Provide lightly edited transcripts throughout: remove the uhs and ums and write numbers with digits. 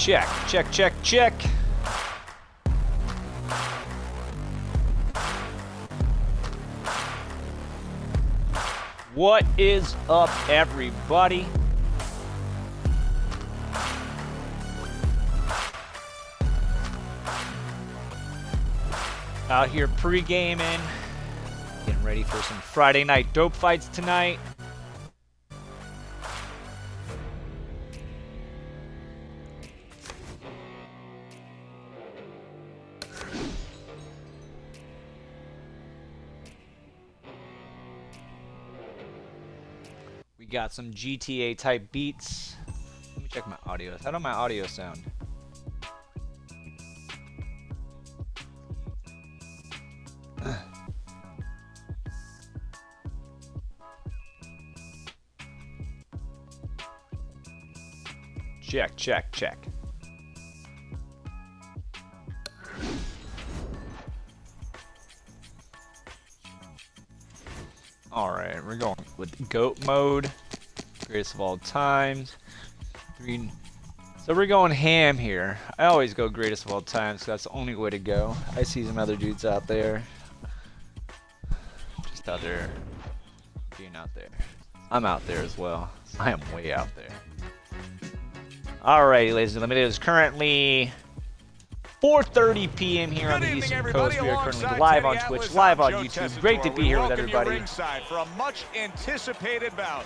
Check, check, check, check. What is up, everybody? Out here pre-gaming, getting ready for some Friday night dope fights tonight. We got some GTA type beats. Let me check my audio. How does my audio sound? Check, check, check. Alright, we're going with GOAT mode. Greatest of all times. So we're going ham here. I always go greatest of all times, so that's the only way to go. I see some other dudes out there. Just out there. Being out there. I'm out there as well. I am way out there. Alright, ladies and gentlemen, it is currently 4:30 p.m. here on the Eastern Coast. We are currently live on Twitch, live on YouTube. Great to be here with everybody. For a much anticipated bout.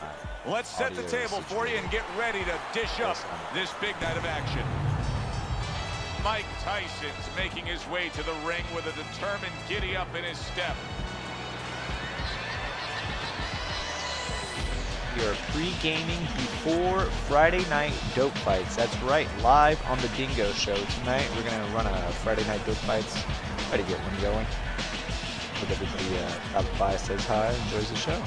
Let's set the table for you and get ready to dish up this big night of action. Mike Tyson's making his way to the ring with a determined giddy up in his step. We are pre-gaming before Friday night dope fights. That's right, live on the Dingo Show tonight. We're gonna run a Friday night dope fights. Try to get one going. Hope everybody stops by, says hi, enjoys the show.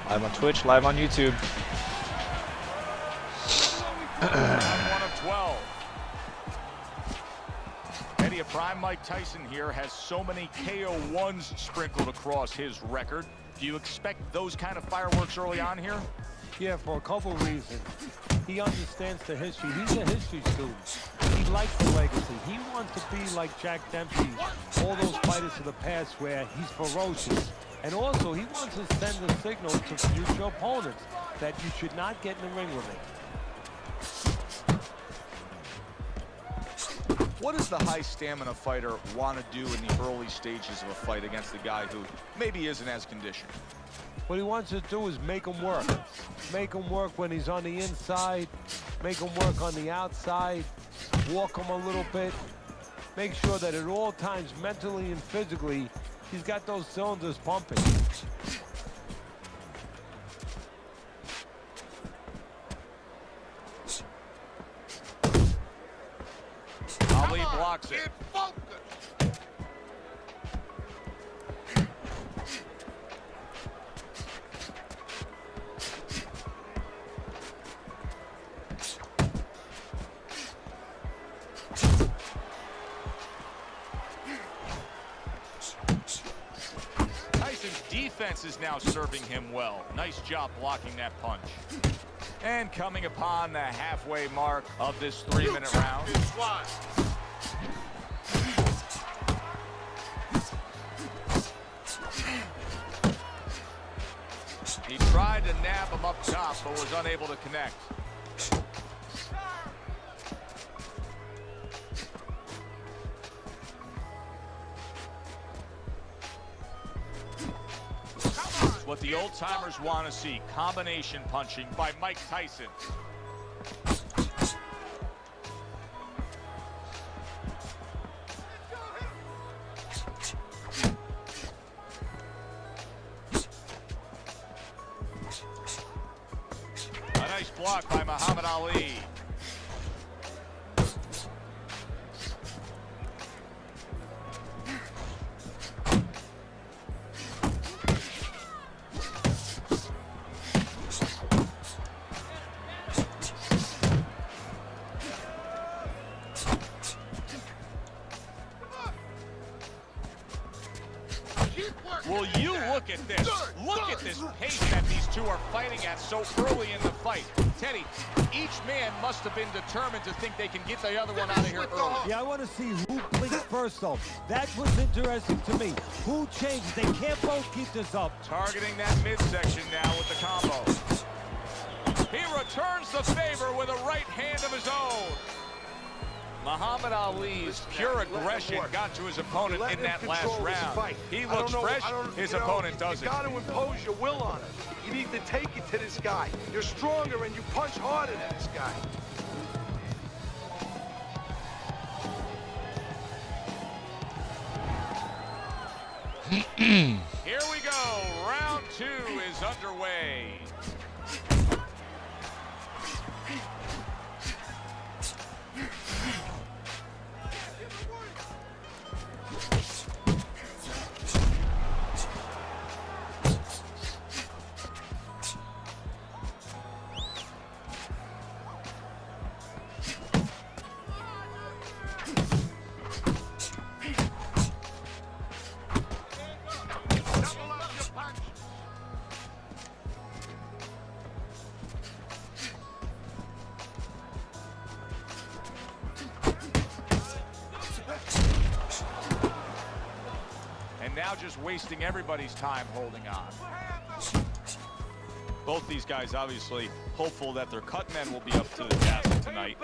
Live on Twitch, live on YouTube. One of 12. Eddie, a prime Mike Tyson here has so many KO1s sprinkled across his record. Do you expect those kind of fireworks early on here? Yeah, for a couple reasons. He understands the history. He's a history student. He likes the legacy. He wants to be like Jack Dempsey, all those fighters of the past where he's ferocious. And also, he wants to send a signal to future opponents that you should not get in the ring with him. What does the high stamina fighter want to do in the early stages of a fight against a guy who maybe isn't as conditioned? What he wants to do is make him work. Make him work when he's on the inside. Make him work on the outside. Walk him a little bit. Make sure that at all times, mentally and physically, he's got those cylinders pumping. Ali blocks it. Tyson's defense is now serving him well. Nice job blocking that punch. And coming upon the halfway mark of this 3-minute round. He tried to nab him up top, but was unable to connect. What the old-timers want to see, combination punching by Mike Tyson. A nice block by Muhammad Ali. Will you look at this? Look at this pace that these two are fighting at so early in the fight. Teddy, each man must have been determined to think they can get the other one out of here early. Yeah, I want to see who blinked first, though. That was interesting to me. Who changed? They can't both keep this up. Targeting that midsection now with the combo. He returns the favor with a right hand of his own. Muhammad Ali's pure aggression got to his opponent in that last round. He looks fresh, his opponent doesn't. You got to impose your will on him. You need to take it to this guy. You're stronger and you punch harder than this guy. Here we go. Round 2 is underway. Now just wasting everybody's time holding on. Both these guys obviously hopeful that their cut men will be up to the task tonight.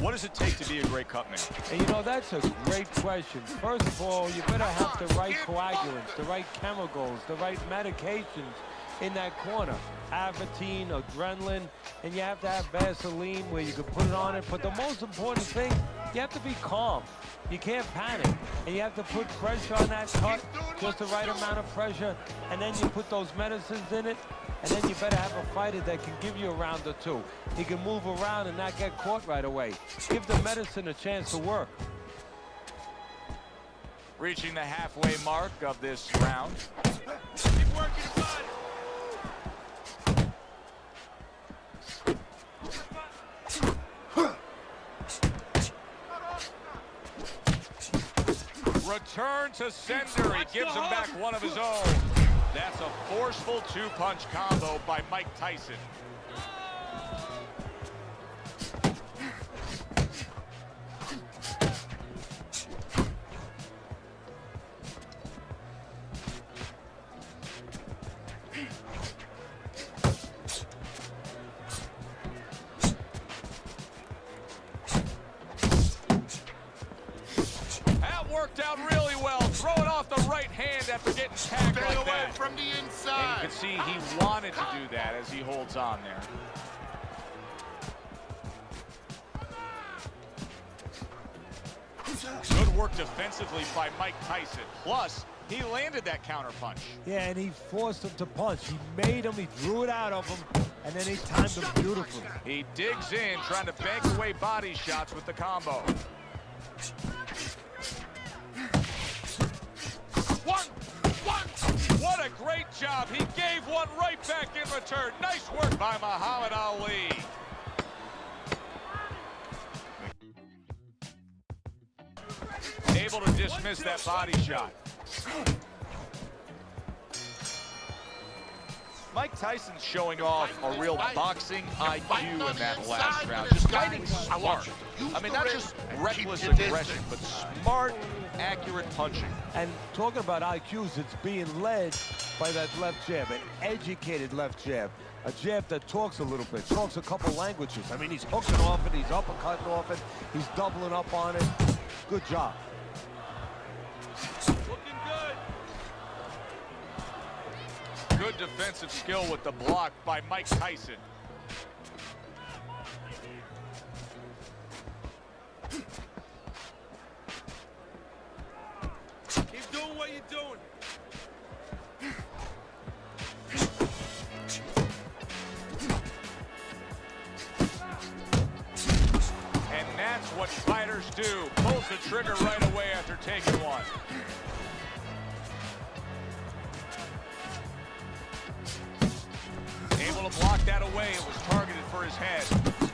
What does it take to be a great cut man? And you know, that's a great question. First of all, you better have the right coagulants, the right chemicals, the right medications in that corner. Avatine, adrenaline, and you have to have Vaseline where you can put it on it. But the most important thing, you have to be calm. You can't panic, and you have to put pressure on that cut, just the right amount of pressure, and then you put those medicines in it, and then you better have a fighter that can give you a round or two. He can move around and not get caught right away. Give the medicine a chance to work. Reaching the halfway mark of this round. Keep working, bud. Return to sender. He gives him back one of his own. That's a forceful two-punch combo by Mike Tyson. Worked out really well, throwing off the right hand after getting tagged like that. From the inside. And you can see he wanted to do that as he holds on there. Good work defensively by Mike Tyson. Plus, he landed that counter punch. Yeah, and he forced him to punch. He made him, he drew it out of him, and then he timed him beautifully. He digs in, trying to bank away body shots with the combo. What a great job. He gave one right back in return. Nice work by Muhammad Ali. Able to dismiss that body shot. Mike Tyson's showing off a real boxing IQ in that last round. Just fighting smart. I mean, not just reckless aggression, but smart, accurate punching. And talking about IQs, it's being led by that left jab, an educated left jab. A jab that talks a little bit, talks a couple languages. I mean, he's hooking off it, he's uppercutting off it, he's doubling up on it. Good job. Looking good. Good defensive skill with the block by Mike Tyson. Keep doing what you're doing. And that's what fighters do. Pulls the trigger right away after taking one. Able to block that away. It was targeted for his head.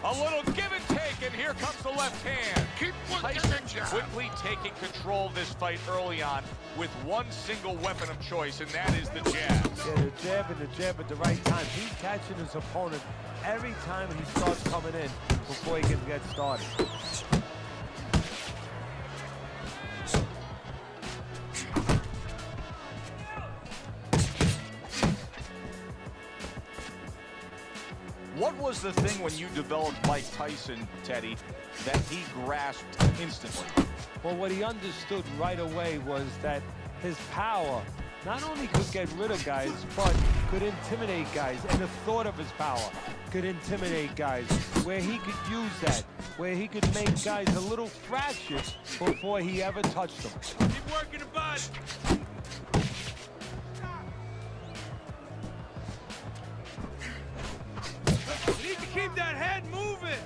A little give and take, and here comes the left hand. Keep working Tyson the jab. quickly taking control of this fight early on with one single weapon of choice, and that is the jab. Yeah, the jab and the jab at the right time. He's catching his opponent every time he starts coming in before he can get started. What was the thing when you developed Mike Tyson, Teddy, that he grasped instantly? Well, what he understood right away was that his power not only could get rid of guys, but could intimidate guys. And the thought of his power could intimidate guys, where he could use that, where he could make guys a little fractious before he ever touched them. Keep working the bud. You need to keep that head moving.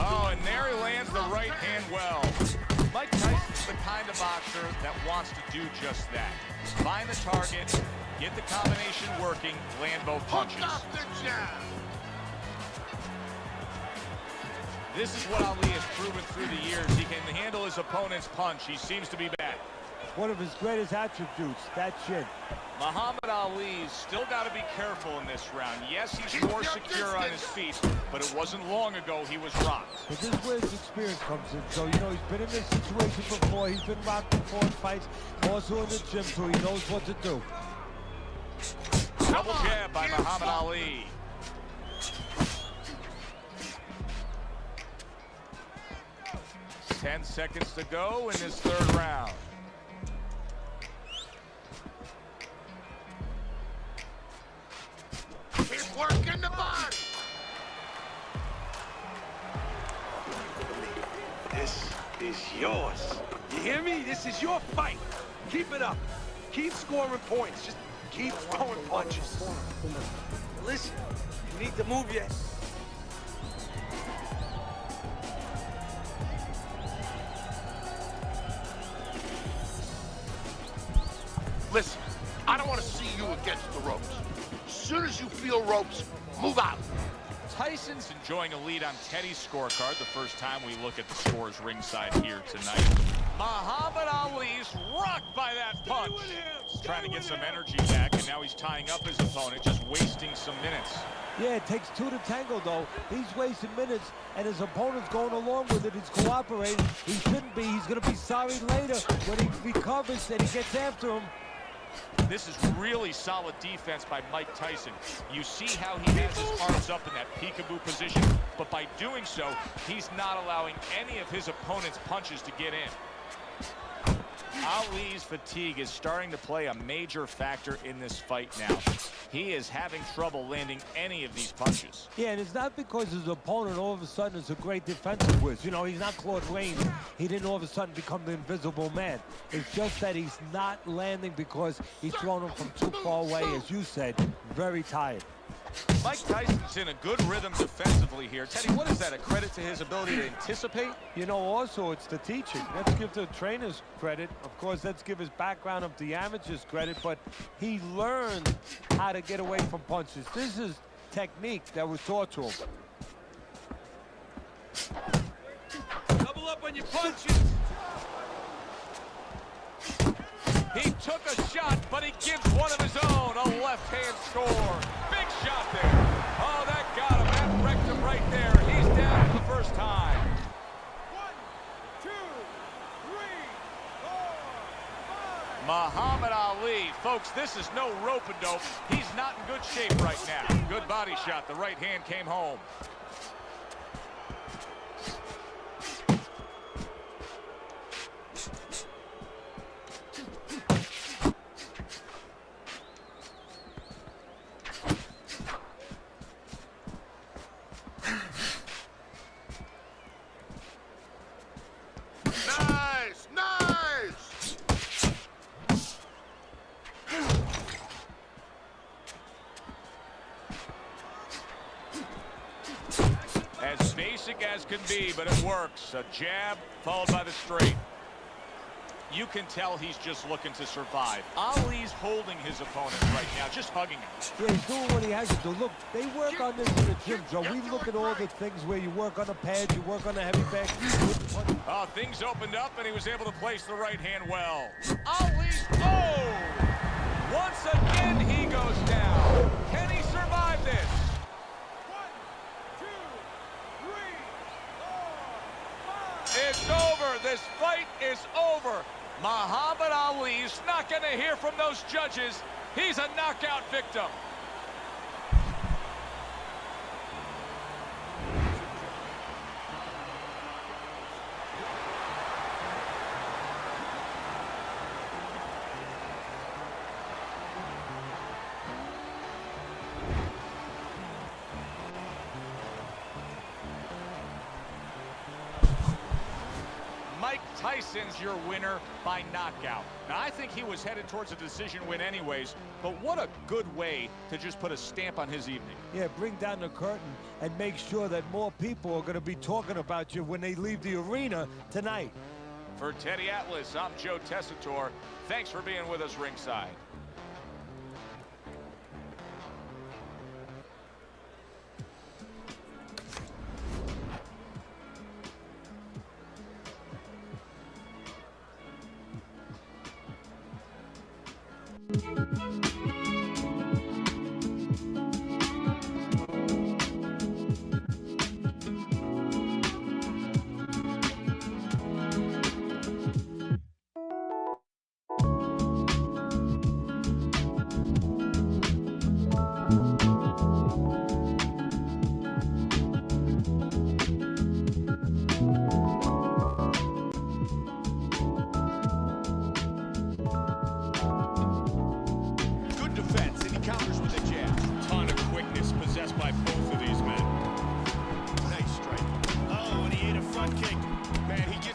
Oh, and there he lands the right hand well. Mike Tyson's the kind of boxer that wants to do just that. Find the target, get the combination working, land both punches. Hooked off the jab. This is what Ali has proven through the years. He can handle his opponent's punch. He seems to be back. One of his greatest attributes, that chin. Muhammad Ali's still got to be careful in this round. Yes, he's more secure on his feet, but it wasn't long ago he was rocked. But this is where his experience comes in. So, you know, he's been in this situation before. He's been rocked before in fights. Also in the gym, so he knows what to do. Double jab by Muhammad Ali. Ten seconds to go in this third round. Keep working the bud. This is yours. You hear me? This is your fight. Keep it up. Keep scoring points. Just keep throwing punches. Listen, you need to move your... Listen, I don't want to see you against the ropes. As soon as you feel ropes, move out. Tyson's enjoying a lead on Teddy's scorecard the first time we look at the scores ringside here tonight. Muhammad Ali's rocked by that punch. He's trying to get some energy back, and now he's tying up his opponent, just wasting some minutes. Yeah, it takes two to tango, though. He's wasting minutes, and his opponent's going along with it. He's cooperating. He shouldn't be. He's going to be sorry later when he recovers and he gets after him. This is really solid defense by Mike Tyson. You see how he has his arms up in that peekaboo position, but by doing so, he's not allowing any of his opponent's punches to get in. Ali's fatigue is starting to play a major factor in this fight now. He is having trouble landing any of these punches. Yeah, and it's not because his opponent all of a sudden is a great defensive whiz. You know, he's not Claude Rains. He didn't all of a sudden become the invisible man. It's just that he's not landing because he's thrown him from too far away, as you said, very tired. Mike Tyson's in a good rhythm defensively here. Teddy, what is that, a credit to his ability to anticipate? You know, also, it's the teaching. Let's give the trainers credit. Of course, let's give his background of the amateurs credit, but he learned how to get away from punches. This is technique that was taught to him. Double up on your punches. He took a shot, but he gives one of his own. A left-hand score. Big shot there. Oh, that got him. That wrecked him right there. He's down for the first time. 1, 2, 3, 4, 5. Muhammad Ali. Folks, this is no rope-a-dope. He's not in good shape right now. Good body shot. The right hand came home. Nice, nice. As basic as can be, but it works. A jab followed by the straight. You can tell he's just looking to survive. Ali's holding his opponent right now, just hugging him. Yeah, he's doing what he has to do. Look, they work on this in the gym, Joe. We look at all the things where you work on the pads, you work on the heavy bag. Things opened up, and he was able to place the right hand well. Ali, oh! Once again, he goes down. Can he survive this? 1, 2, 3, 4, 5. It's over. This fight is over. Muhammad Ali's not going to hear from those judges. He's a knockout victim. Mike Tyson's your winner by knockout. Now, I think he was headed towards a decision win anyways, but what a good way to just put a stamp on his evening. Yeah, bring down the curtain and make sure that more people are going to be talking about you when they leave the arena tonight. For Teddy Atlas, I'm Joe Tessitore. Thanks for being with us ringside.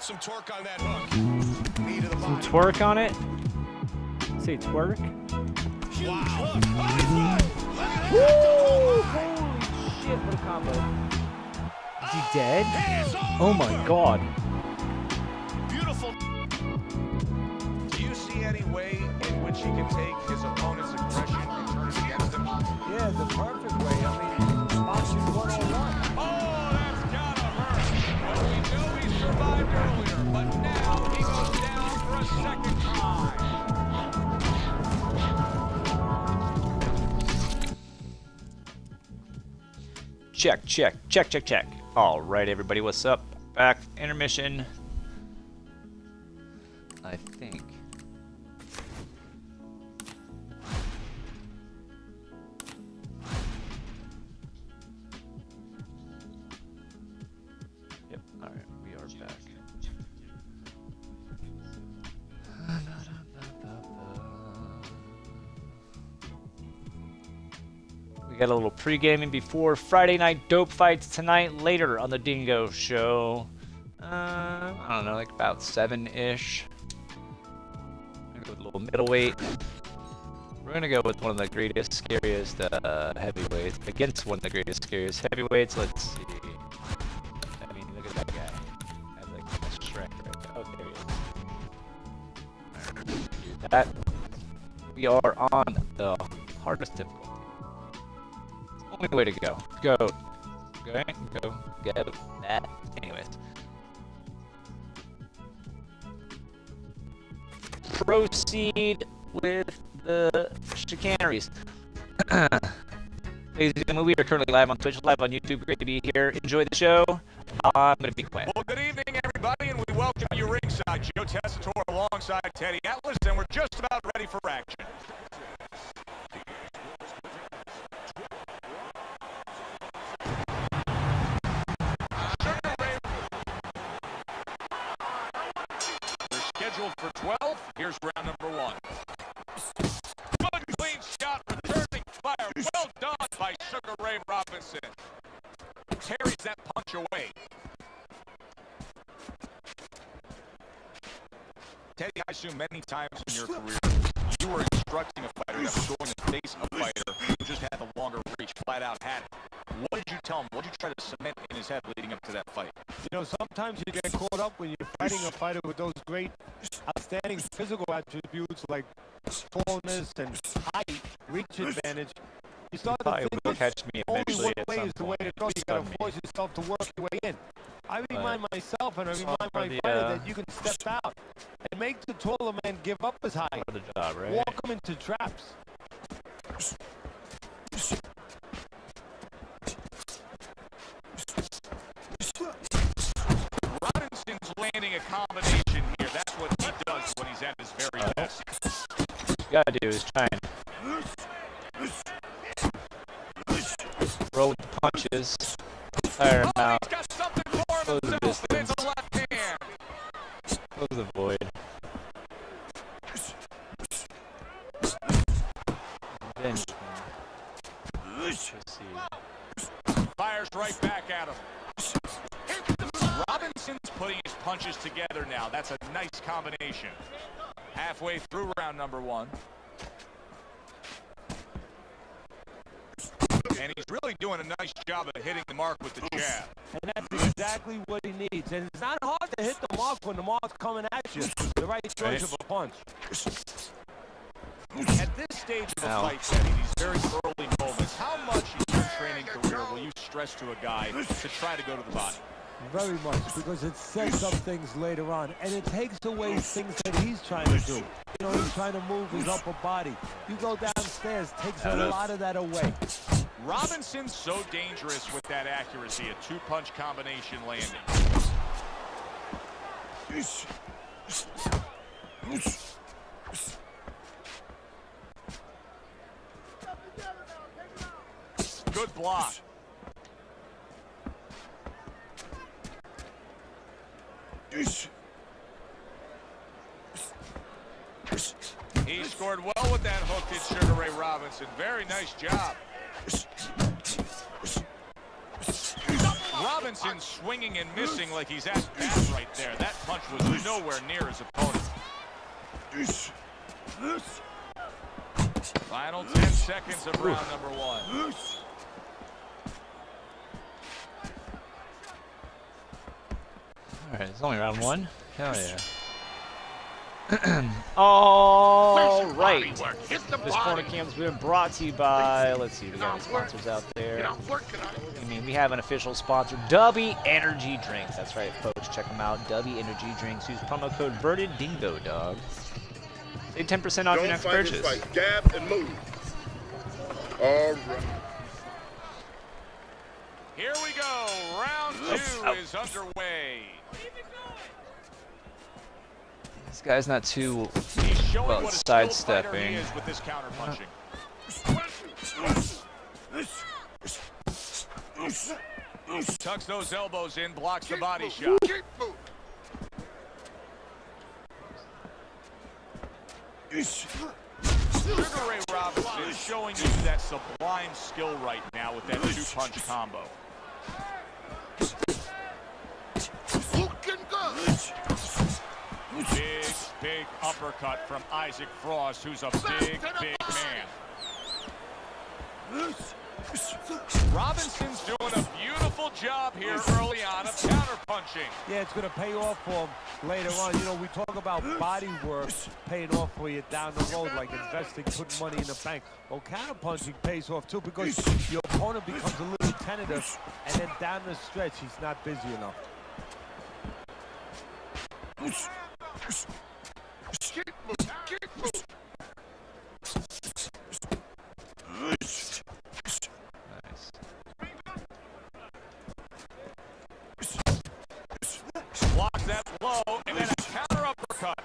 Some torque on that hook. Knee to the Some body. twerk on it. Say twerk. Wow. Woo! Holy shit, what a combo. Is he dead? Oh my god. Beautiful. Do you see any way in which he can take his opponent's aggression and turn it against him? Yeah, the perfect way. I mean, boxing 101. Oh, that's gotta hurt. Well, we know he survived earlier, but now he goes down for a second time. Check, check, check, check, check. All right, everybody, what's up? Back, intermission. I think. Yep, all right, we are back. We got a little pre-gaming before Friday night dope fights tonight, later on the Dingo Show. I don't know, like about 7-ish. Go with a little middleweight. We're gonna go with one of the greatest, scariest heavyweights against one of the greatest, scariest heavyweights. Let's see. I mean, look at that guy. That's like a Shrek right there. Oh, there he is. Alright, do that. We are on the hardest difficulty. Only way to go. Go. Go. That. Anyways. Proceed with the chicaneries. Ladies and gentlemen, we are currently live on Twitch, live on YouTube. Great to be here. Enjoy the show. I'm going to be quiet. Well, good evening, everybody, and we welcome you ringside. Joe Tessitore alongside Teddy Atlas, and we're just about ready for action. Scheduled for 12. Here's round number 1. Good clean shot, returning fire. Well done by Sugar Ray Robinson. Carries that punch away. Teddy, I assume many times in your career, you were instructing a fighter that was going to face a fighter who just had the longer reach, flat out had it. What did you tell him? What did you try to cement in his head leading up to that fight? You know, sometimes you get caught up when you're fighting a fighter with those great, outstanding physical attributes like tallness and height, reach advantage. You start to Probably think will catch me only eventually one at way some is the way to point. go. You got Stun to me. force yourself to work your way in. I remind myself and I remind for my the, fighter that you can step out and make the taller man give up his height. For the job, right? Walk him into traps. Robinson's landing a combination here. That's what he does when he's at his very best. What you gotta do is try and roll with the punches, tire him out, He's got something for close the himself, and it's distance, a left hand. close the void. Then you can proceed. Fires right back at him. Robinson's putting his punches together now. That's a nice combination. Halfway through round number 1. And he's really doing a nice job of hitting the mark with the jab. And that's exactly what he needs. And it's not hard to hit the mark when the mark's coming at you. The right choice of a punch. At this stage of the fight, Teddy, these very early moments, how much in your training career will you stress to a guy to try to go to the body? Very much, because it sets up things later on. And it takes away things that he's trying to do. You know, he's trying to move his upper body. You go downstairs, takes a lot of that away. Robinson's so dangerous with that accuracy, a two-punch combination landing. Good block. He scored well with that hook, did Sugar Ray Robinson. Very nice job. Robinson swinging and missing like he's at bat right there. That punch was nowhere near his opponent. Final 10 seconds of round number 1. Alright, it's only round 1. Hell yeah. All right. This corner camp's been brought to you by, let's see, we got any sponsors out there. I mean, we have an official sponsor, Dubby Energy Drinks. That's right, folks. Check them out. Dubby Energy Drinks. Use promo code VERDEDDINGO, dog. Save 10% off your next purchase. Fight. Dab and move. All right. Here we go. Round 2 is underway. This guy's not too He's showing well what a skilled fighter he sidestepping. is with this counter punching. Tucks those elbows in, blocks the body shot. Keep moving. Sugar Ray Robinson is showing you that sublime skill right now with that two-punch combo. Looking good. Big uppercut from Isaac Frost, who's a big man. Robinson's doing a beautiful job here early on of counter-punching. Yeah, it's going to pay off for him later on. You know, we talk about body work paying off for you down the road, like investing, putting money in the bank. Well, counter-punching pays off, too, because your opponent becomes a little tentative, and then down the stretch, he's not busy enough. Keep moving. Keep moving. nice. Blocks that blow, and then a counter uppercut.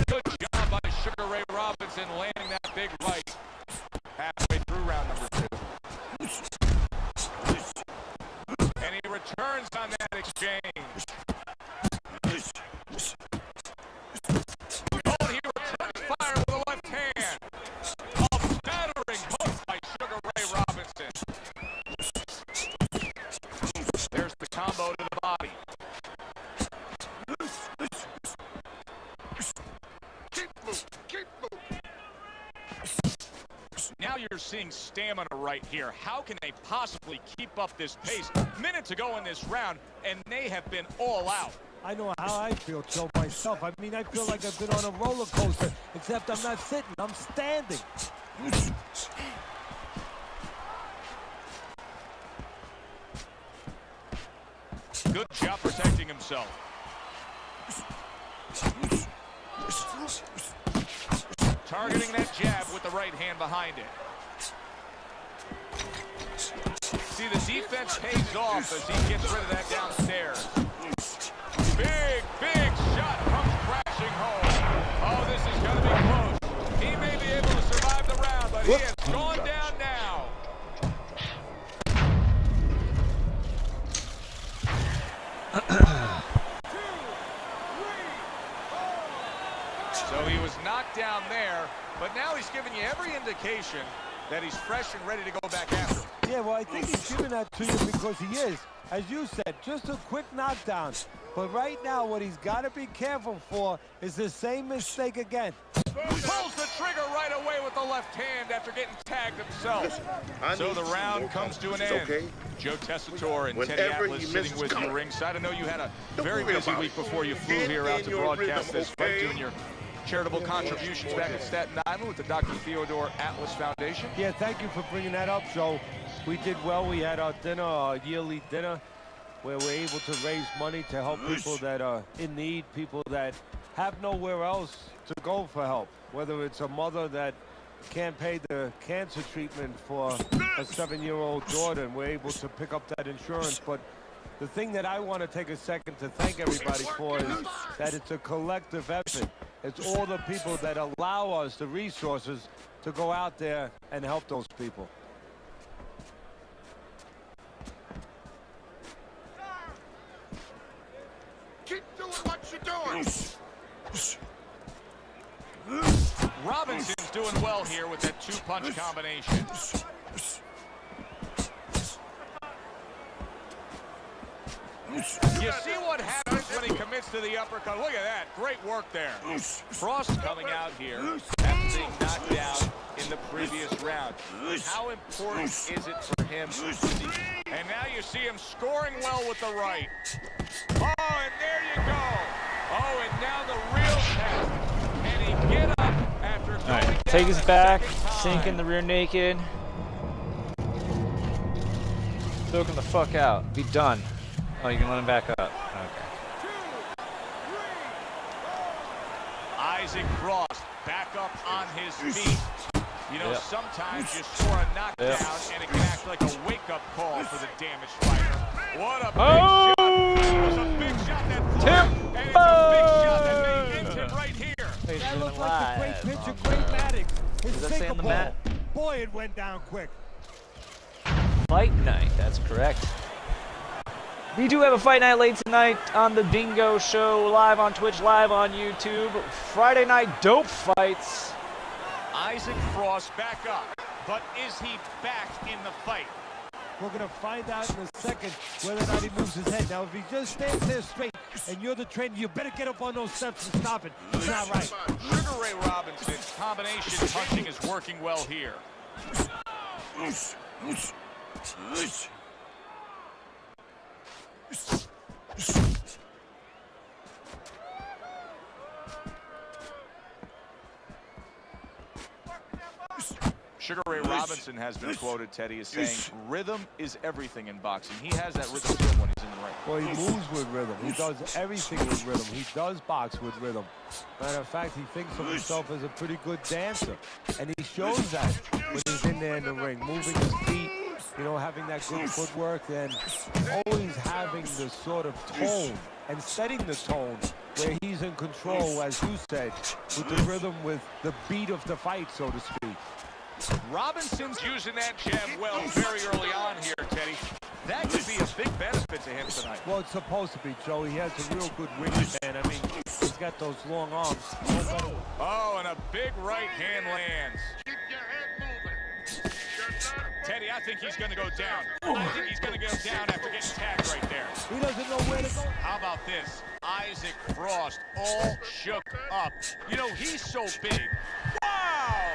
Good job by Sugar Ray Robinson landing that big right. Halfway through round number 2. And he returns on that exchange. Oh, he returns fire with a left hand. A battering hook by Sugar Ray Robinson. There's the combo to the body. Keep moving. Keep moving. Now you're you're seeing stamina right here. How can they possibly keep up this pace? Minute to go in this round, and they have been all out. I know how I feel, Joe, myself. I mean, I feel like I've been on a roller coaster, except I'm not sitting, I'm standing. Good job protecting himself. Targeting that jab with the right hand behind it. See, the defense pays off as he gets rid of that downstairs. Big shot comes crashing home. Oh, this is going to be close. He may be able to survive the round, but he has gone down now. So he was knocked down there, but now he's giving you every indication that he's fresh and ready to go back after him. Yeah, well, I think he's giving that to you because he is, as you said, just a quick knockdown. But right now, what he's got to be careful for is the same mistake again. Pulls the trigger right away with the left hand after getting tagged himself. So the round comes to an end. Okay. Joe Tessitore and Teddy Atlas sitting with you ringside. I know you had a very busy week before you flew here out to broadcast this fight, doing your charitable contributions back at Staten Island with the Dr. Theodore Atlas Foundation. Yeah, thank you for bringing that up, Joe. We did well. We had our dinner, our yearly dinner, where we're able to raise money to help people that are in need, people that have nowhere else to go for help, whether it's a mother that can't pay the cancer treatment for a 7-year-old daughter, and we're able to pick up that insurance. But the thing that I want to take a second to thank everybody for is that it's a collective effort. It's all the people that allow us the resources to go out there and help those people. Keep doing what you're doing. Robinson's doing well here with that two-punch combination. You see what happens when he commits to the uppercut. Look at that. Great work there. Frost coming out here after being knocked down in the previous round. How important is it for him? And now you see him scoring well with the right. Oh, and there you go. Oh, and now the real test. Can he get up after going down Take his a back, second time? sink in the rear naked. Choke him the fuck out. Be done. Oh, you can let him back up. Okay. Isaac Frost back up on his feet. You know, sometimes you score a knockdown and it can act like a wake-up call for the damaged fighter. What a big shot. It was a big shot that flew. And it's a big shot that may end it right here. That looked like a great pitch of great Maddox. His Does that say on the mat? Boy, it went down quick. Fight night, that's correct. We do have a fight night late tonight on the Bingo Show, live on Twitch, live on YouTube. Friday night dope fights. Isaac Frost back up, but is he back in the fight? We're going to find out in a second whether or not he moves his head. Now, if he just stands there straight and you're the trainer, you better get up on those steps and stop it. It's not right. Sugar Ray Robinson's combination punching is working well here. Sugar Ray Robinson has been quoted, Teddy, as saying, rhythm is everything in boxing. He has that rhythm still when he's in the ring. Well, he moves with rhythm. He does everything with rhythm. He does box with rhythm. Matter of fact, he thinks of himself as a pretty good dancer. And he shows that when he's in there in the ring, moving his feet, you know, having that good footwork, and always having the sort of tone and setting the tone where he's in control, as you said, with the rhythm, with the beat of the fight, so to speak. Robinson's using that jab well very early on here, Teddy. That could be a big benefit to him tonight. Well, it's supposed to be, Joe. He has a real good wingspan. I mean, he's got those long arms. Oh, and a big right hand lands. Keep your head moving. Teddy, I think he's going to go down. I think he's going to go down after getting tagged right there. He doesn't know where to go. How about this? Isaac Frost all shook up. You know, he's so big. Wow!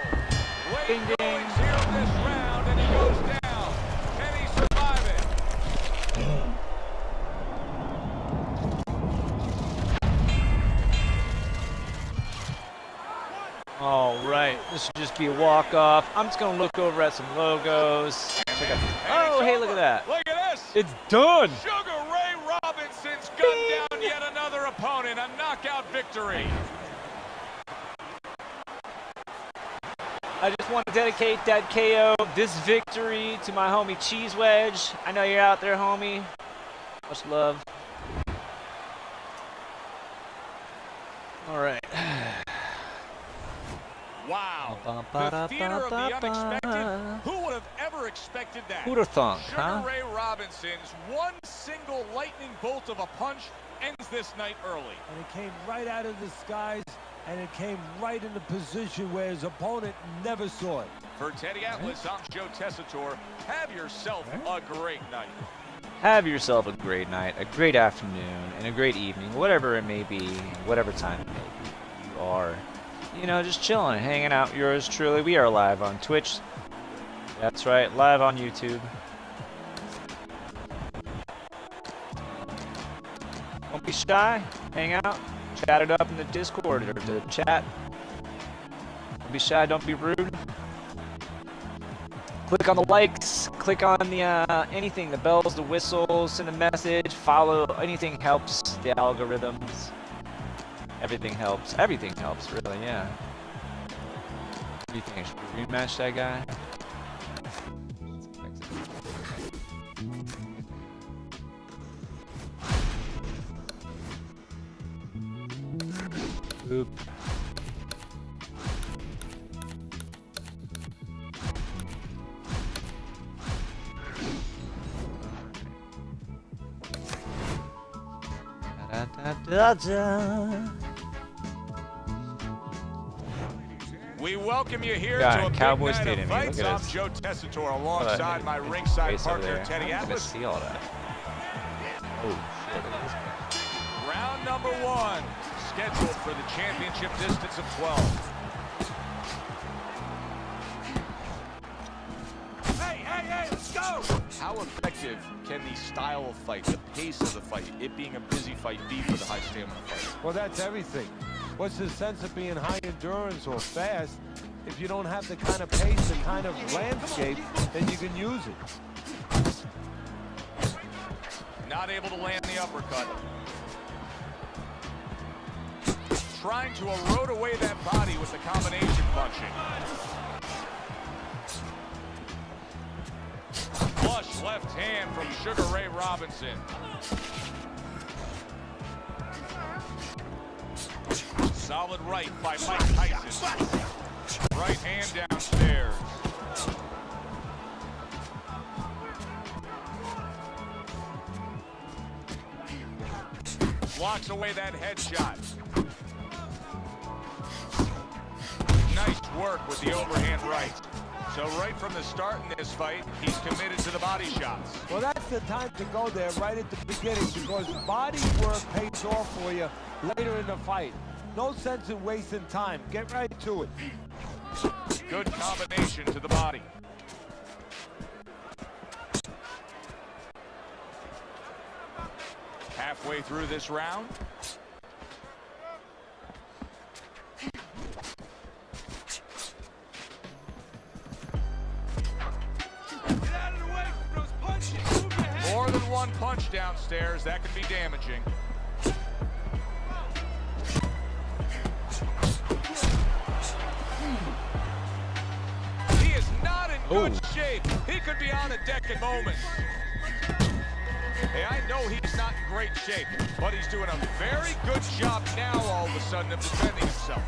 Late Ding, ding. goings here in this round, and he goes down. Can he survive it? All right, this should just be a walk-off. I'm just gonna look over at some logos. Check out oh, hey, look at that. Look at this. It's done. Sugar Ray Robinson's gunned down yet another opponent. A knockout victory. I just want to dedicate that KO, this victory, to my homie Cheese Wedge. I know you're out there, homie. Much love. All right. Wow. The theater of the unexpected. Who would have ever expected that? Who'd have thunk, Sugar huh? Ray Robinson's one single lightning bolt of a punch ends this night early. And it came right out of the skies, and it came right in the position where his opponent never saw it. For Teddy Atlas, I'm Joe Tessitore. Have yourself a great night. Have yourself a great night, a great afternoon, and a great evening, whatever it may be, whatever time it may be you are. You know, just chilling, hanging out. Yours truly. We are live on Twitch. That's right, live on YouTube. Don't be shy. Hang out. Chat it up in the Discord or the chat. Don't be shy. Don't be rude. Click on the likes. Click on the anything, the bells, the whistles. Send a message. Follow. Anything helps the algorithms. Everything helps. Everything helps, really, yeah. What do you think? Should we rematch that guy? Oop. Da-da-da-da. We welcome you here God, to a Cowboys big night Stadium, of look fights. at I'm this. Joe Tessitore alongside my ringside partner, Teddy I'm gonna Atlas. see all that. Oh, shit, look at this guy. Round number one, scheduled for the championship distance of 12. Hey, let's go! How effective can the style of fight, the pace of the fight, it being a busy fight, be for the high stamina fighter? Well, that's everything. What's the sense of being high endurance or fast if you don't have the kind of pace, the kind of landscape, then you can use it. Not able to land the uppercut. Trying to erode away that body with the combination punching. Flush left hand from Sugar Ray Robinson. Solid right by Mike Tyson. Right hand downstairs. Blocks away that headshot. Nice work with the overhand right. So right from the start in this fight, he's committed to the body shots. Well, that's the time to go there right at the beginning because body work pays off for you later in the fight. No sense in wasting time. Get right to it. Good combination to the body. Halfway through this round. Get out of the way from those punches! Move your head. More than one punch downstairs, that can be damaging. He is not in good shape. He could be on a deck in moments. Hey, I know he's not in great shape, but he's doing a very good job now all of a sudden of defending himself.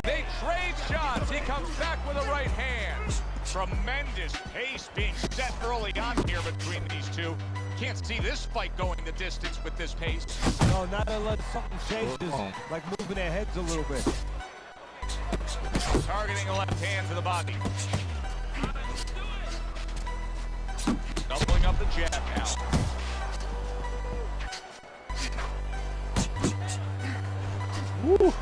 They trade shots. He comes back with a right hand. Tremendous pace being set early on here between these two. Can't see this fight going the distance with this pace. No, not unless something changes, like moving their heads a little bit. Targeting a left hand to the body. Doubling up the jab now. Woo.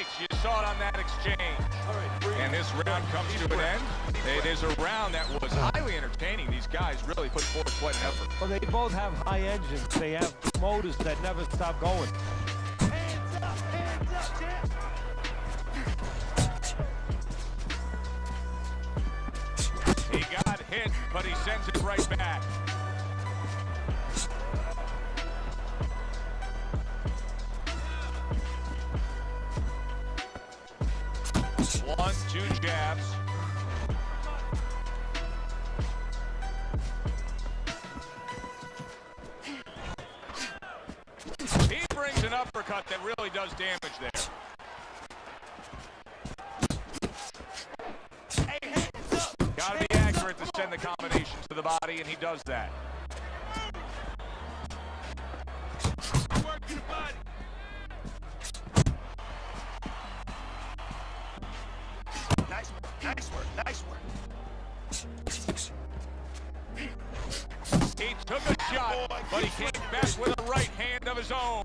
mistakes. You saw it on that exchange. And this round comes to an end. It is a round that was highly entertaining. These guys really put forth quite an effort. Well, they both have high engines. They have motors that never stop going. Hands up, champ. He got hit, but he sends it right back. One, two jabs. He brings an uppercut that really does damage there. Gotta be accurate to send the combination to the body, and he does that. Work to the body. Nice work. He took a shot, but he came back with a right hand of his own.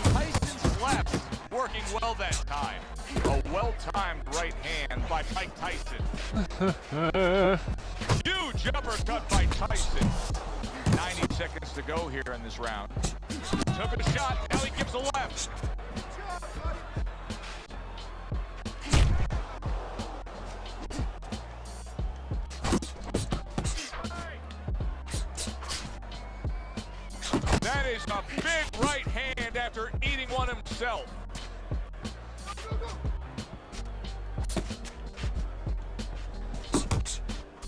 Tyson's left working well that time. A well-timed right hand by Mike Tyson. Huge uppercut by Tyson. 90 seconds to go here in this round. Took a shot, now he gives a left. That is a big right hand after eating one himself.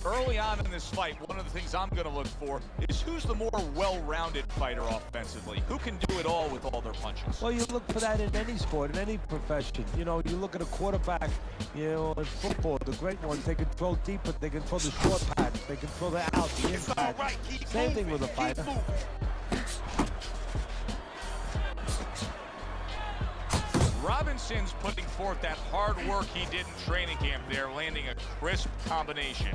Early on in this fight, one of the things I'm going to look for is who's the more well-rounded fighter offensively. Who can do it all with all their punches? Well, you look for that in any sport, in any profession. You know, you look at a quarterback, you know, in football, the great ones, they can throw deep, but they can throw the short patch. They can throw the out, the impact. Same thing with a fighter. Robinson's putting forth that hard work he did in training camp there, landing a crisp combination.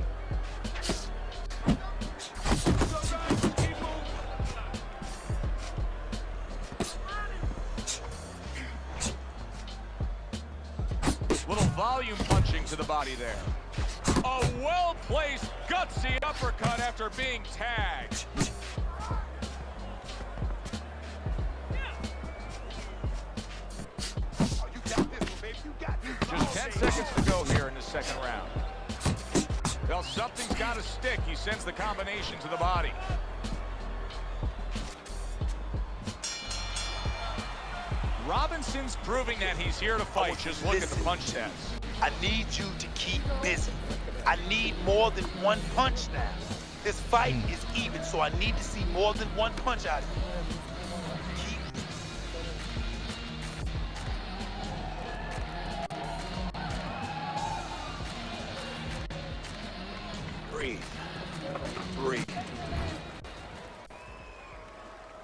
Little volume punching to the body there. A well-placed, gutsy uppercut after being tagged. Just 10 seconds to go here in the second round. Well, something's got to stick. He sends the combination to the body. Robinson's proving that he's here to fight. Just look at the punch test. I need you to keep busy. I need more than one punch now. This fight is even, so I need to see more than one punch out of you. Breathe.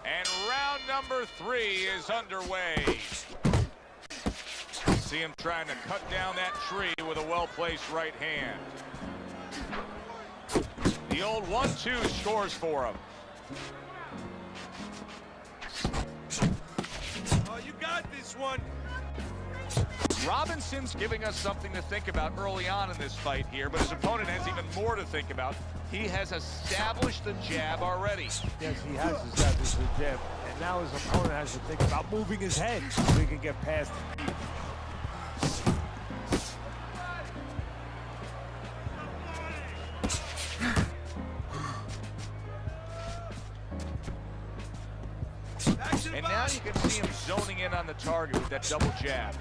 And round number 3 is underway. See him trying to cut down that tree with a well-placed right hand. The old 1-2 scores for him. Oh, you got this one. Robinson's giving us something to think about early on in this fight here, but his opponent has even more to think about. He has established the jab already. Yes, he has established the jab. And now his opponent has to think about moving his head so he can get past it. And now you can see him zoning in on the target with that double jab.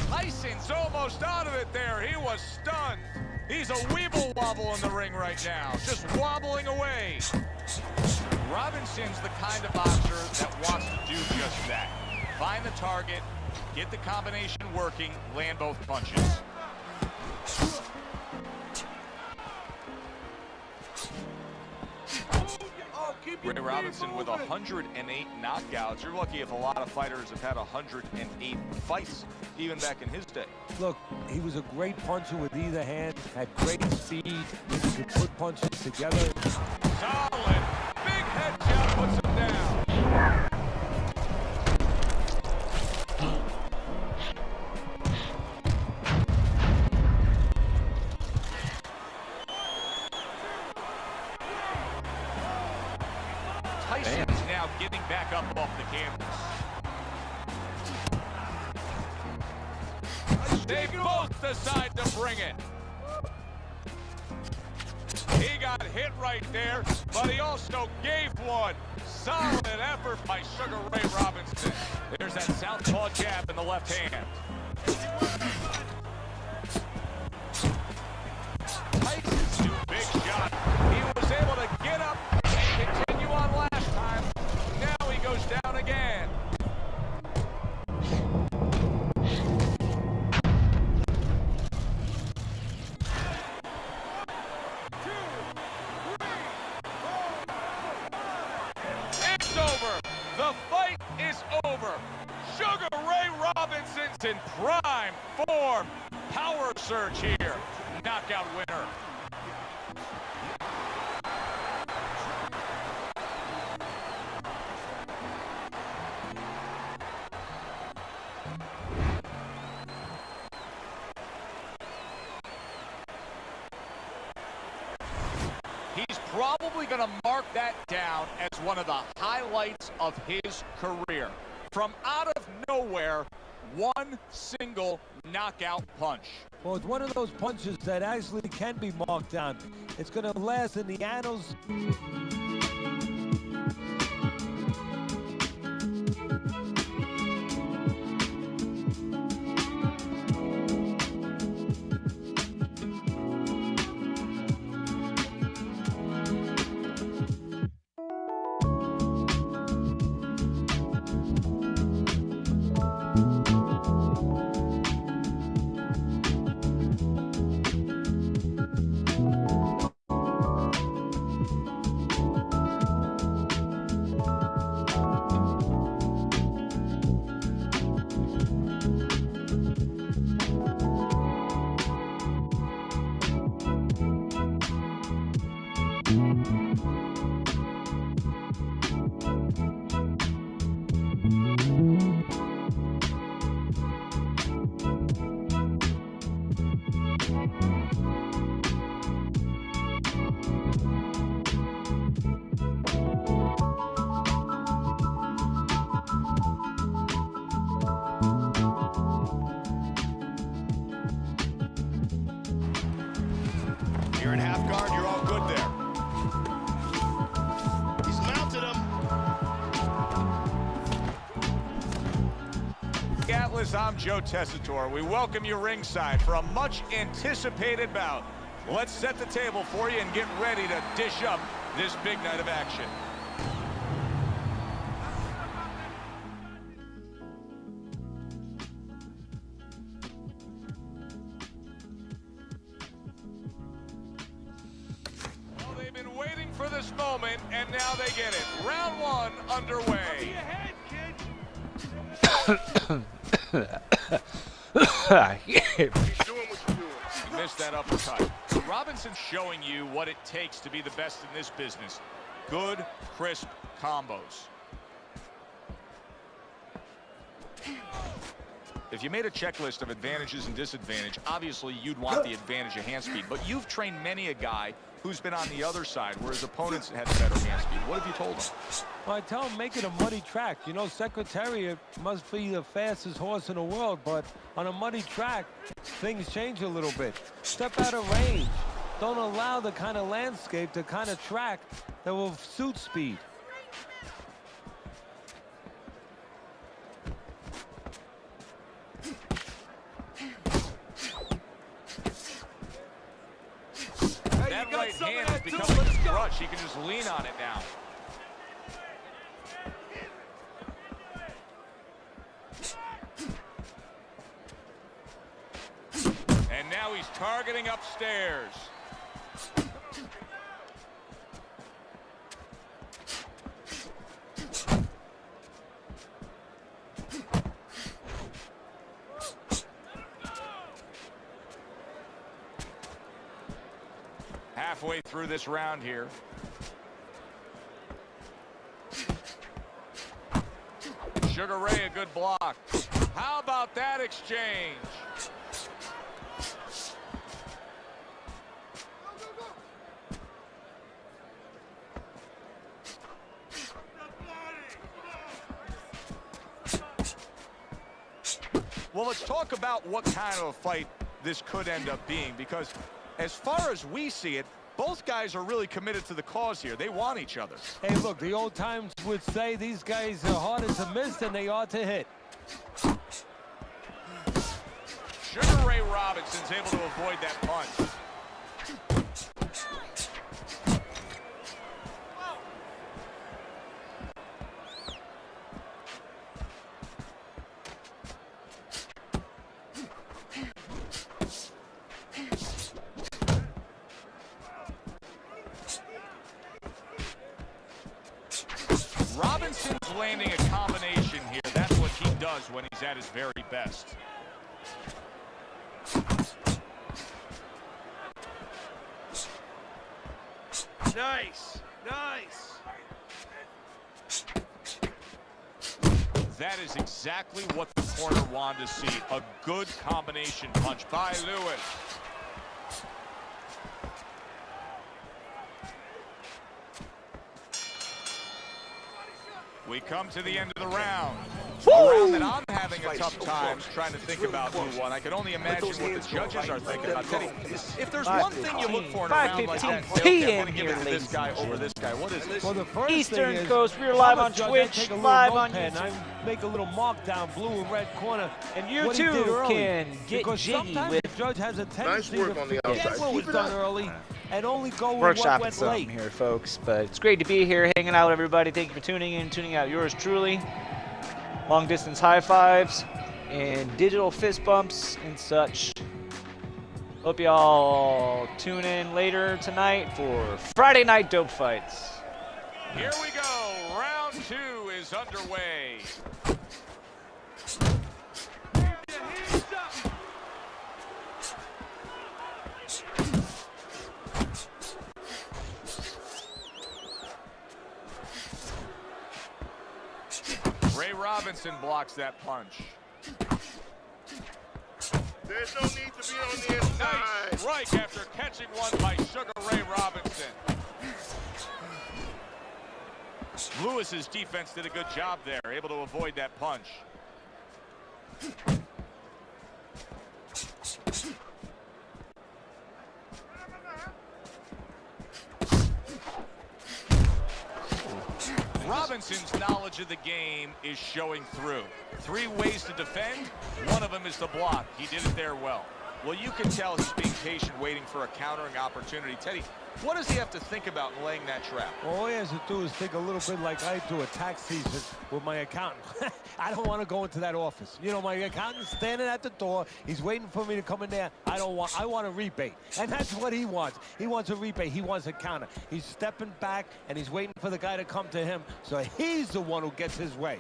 Tyson's almost out of it there. He was stunned. He's a weeble wobble in the ring right now, just wobbling away. Robinson's the kind of boxer that wants to do just that. Find the target, get the combination working, land both punches. Ray Robinson with 108 knockouts. You're lucky if a lot of fighters have had 108 fights, even back in his day. Look, he was a great puncher with either hand, had great speed, he could put punches together. Solid. Big head jab puts him down. Tyson's now getting back up off the canvas. They both decide to bring it. He got hit right there, but he also gave one. Solid effort by Sugar Ray Robinson. There's that southpaw jab in the left hand. Tyson's new big shot. He was able to get up and continue on last time. Now he goes down again. It's over. The fight is over. Sugar Ray Robinson's in prime form. Power surge here. Knockout winner. He's probably going to mark that down as one of the highlights of his career. From out of nowhere, one single knockout punch. Well, it's one of those punches that actually can be marked down. It's going to last in the annals. You're in half guard, you're all good there. He's mounted him. Atlas, I'm Joe Tessitore. We welcome you ringside for a much anticipated bout. Let's set the table for you and get ready to dish up this big night of action. Well, they've been waiting for this moment, and now they get it. Round one underway. Missed that uppercut. Robinson's showing you what it takes to be the best in this business. Good, crisp combos. If you made a checklist of advantages and disadvantage, obviously you'd want the advantage of hand speed, but you've trained many a guy who's been on the other side where his opponents had better hand speed. What have you told him? Well, I tell him make it a muddy track. You know, Secretariat must be the fastest horse in the world, but on a muddy track, things change a little bit. Step out of range. Don't allow the kind of landscape, the kind of track that will suit speed. That right hand is becoming a crutch. He can just lean on it now. And now he's targeting upstairs. halfway through this round here. Sugar Ray, a good block. How about that exchange? Well, let's talk about what kind of a fight this could end up being, because as far as we see it, both guys are really committed to the cause here. They want each other. Hey, look, the old times would say these guys are harder to miss than they are to hit. Sugar Ray Robinson's able to avoid that punch. Robinson's landing a combination here. That's what he does when he's at his very best. Nice, nice. That is exactly what the corner wanted to see. A good combination punch by Lewis. We come to the end of the round. A round that I'm having a tough time trying to think about who won. I can only imagine what the judges are thinking about. Teddy, if there's one thing you look for in a round like that, they want to give it to this guy over this guy. What is it? Well, the first Eastern thing is, Coast, we're live on Judge, I Twitch, take a little live on notepad and YouTube. I make a little mark down blue and red corner. And you what he too did early. can get Because jiggy sometimes with the judge has a tendency work to on the forget outside. what was Keep it done up. early and only go with what workshopping went something late. here, folks. But it's great to be here, hanging out with everybody. Thank you for tuning in, tuning out yours truly. Long distance high fives and digital fist bumps and such. Hope y'all tune in later tonight for Friday Night Dope Fights. Here we go. Round 2 is underway. Ray Robinson blocks that punch. There's no need to be on the inside. Nice strike after catching one by Sugar Ray Robinson. Lewis's defense did a good job there, able to avoid that punch. Robinson's knowledge of the game is showing through. 3 ways to defend. One of them is to block. He did it there well. Well, you can tell he's being patient, waiting for a countering opportunity. Teddy, what does he have to think about in laying that trap? Well, all he has to do is think a little bit like I do at tax season with my accountant. I don't want to go into that office. You know, my accountant's standing at the door. He's waiting for me to come in there. I want a rebate. And that's what he wants. He wants a rebate. He wants a counter. He's stepping back, and he's waiting for the guy to come to him. So he's the one who gets his way.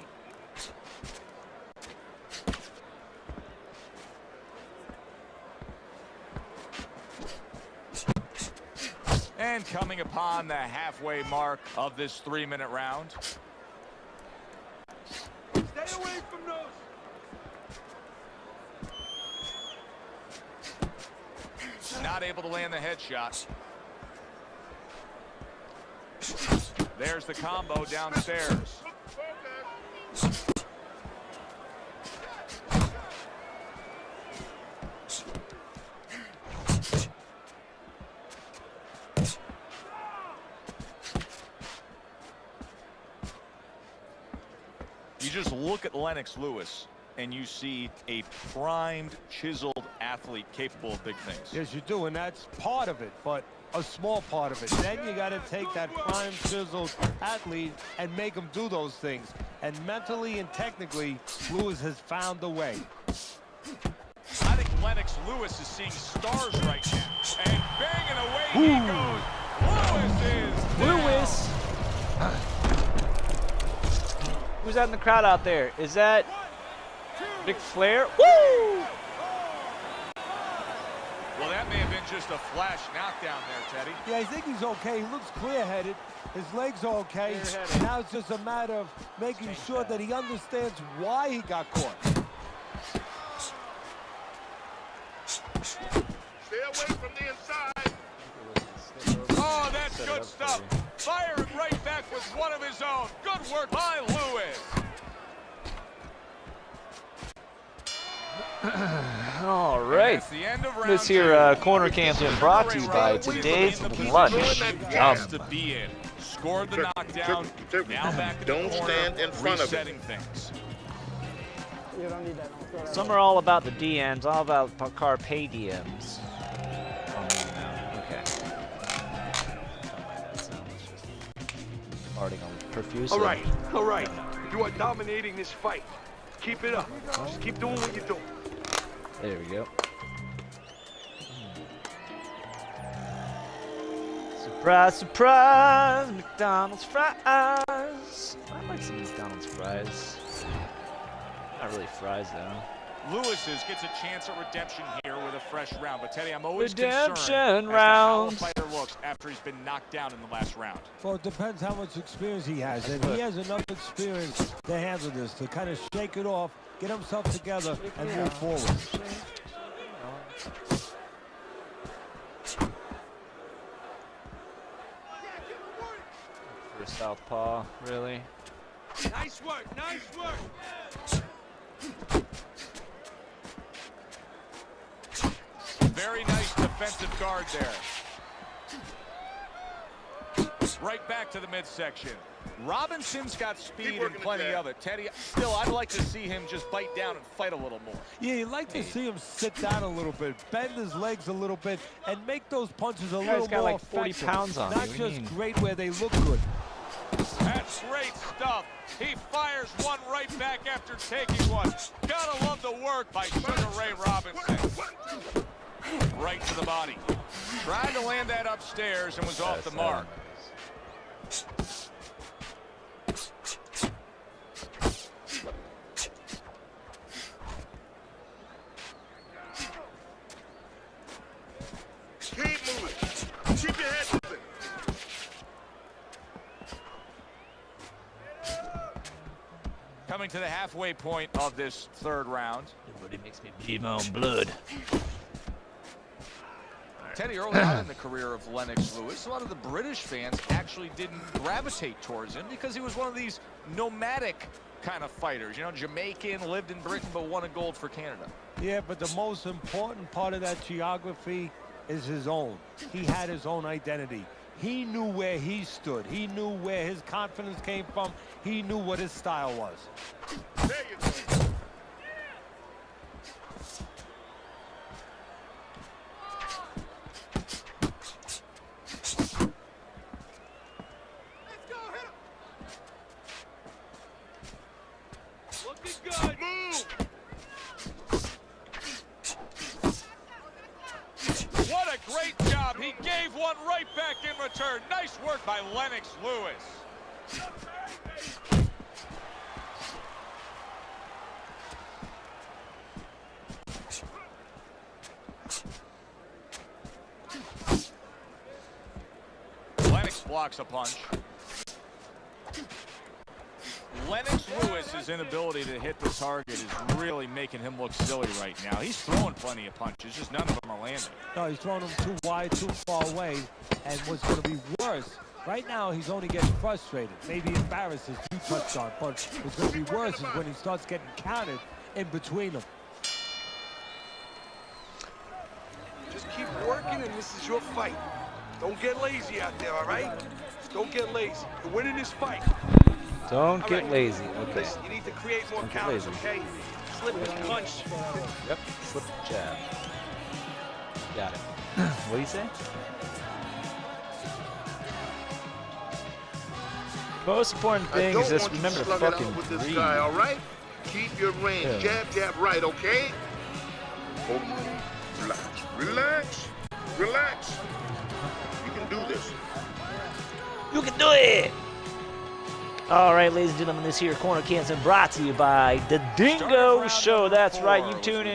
And coming upon the halfway mark of this 3-minute round. Stay away from those. Not able to land the headshot. There's the combo downstairs. You just look at Lennox Lewis and you see a primed, chiseled athlete capable of big things. Yes, you do, and that's part of it, but a small part of it. Then you got to take that prime, chiseled athlete and make him do those things. And mentally and technically, Lewis has found a way. I think Lennox Lewis is seeing stars right now. And banging away he goes. Lewis is down. Lewis! Who's that in the crowd out there? Is that Ric Flair? Woo! Well, that may have been just a flash knockdown there, Teddy. Yeah, I think he's okay. He looks clear-headed. His legs are okay. Now it's just a matter of making sure that he understands why he got caught. Stay away from the inside. Oh, that's good stuff. Firing right back with one of his own. Good work by Lewis. All right. The end of round This here two. corner camp's been brought to you by today's lunch. Yum. To be in. Scored the knockdown. Now back in Don't the corner, stand in front of it. resetting things. Some are all about the DMs, all about carpe diems. Okay. Farting on profusely. All right. You are dominating this fight. Keep it up. Just keep doing what you're doing. There we go. Surprise, surprise! McDonald's fries! I like some McDonald's fries. Not really fries, though. Lewis's gets a chance at redemption here with a fresh round. But Teddy, I'm always Redemption concerned round. as to how a fighter looks after he's been knocked down in the last round. Well, it depends how much experience he has. And he has enough experience to handle this, to kind of shake it off, get himself together, and move forward. For southpaw, really? Nice work. Nice work. Very nice defensive guard there. Right back to the midsection. Robinson's got speed and plenty of it. Teddy, still, I'd like to see him just bite down and fight a little more. Yeah, you'd like to see him sit down a little bit, bend his legs a little bit, and make those punches a little got more like 40 effective. pounds on Not you. just great where they look good. That's great stuff. He fires one right back after taking one. Gotta love the work by Sugar Ray Robinson. Right to the body. Tried to land that upstairs and was off the mark. Keep moving. Keep your head moving. Coming to the halfway point of this third round. Everybody makes me bleed my own blood. Teddy, early on in the career of Lennox Lewis, a lot of the British fans actually didn't gravitate towards him because he was one of these nomadic kind of fighters. You know, Jamaican, lived in Britain, but won a gold for Canada. Yeah, but the most important part of that geography is his own. He had his own identity. He knew where he stood. He knew where his confidence came from. He knew what his style was. There you go. Looking good. Move. What a great job. He gave one right back in return. Nice work by Lennox Lewis. Lennox blocks a punch. Lennox Lewis's inability to hit the target is really making him look silly right now. He's throwing plenty of punches, just none of them are landing. No, he's throwing them too wide, too far away. And what's going to be worse, right now he's only getting frustrated, maybe embarrassed, as you touched on. But what's going to be worse is when he starts getting counted in between them. Just keep working, and this is your fight. Don't get lazy out there, all right? Just don't get lazy. You're winning this fight. Don't All get right. lazy. Okay. Listen, you need to create more Don't get counters, lazy. okay? Slip and punch. Yep. Slip jab. Got it. What do you say? Most important I thing don't is just want you remember to slug it fucking out with this breathe. guy, all right? Keep your range. Yeah. Jab, jab, right, okay? Okay. Relax. Relax. Relax. You can do this. You can do it! All right, ladies and gentlemen, this here Corner Cancer brought to you by the Dingo Show. That's right, you tune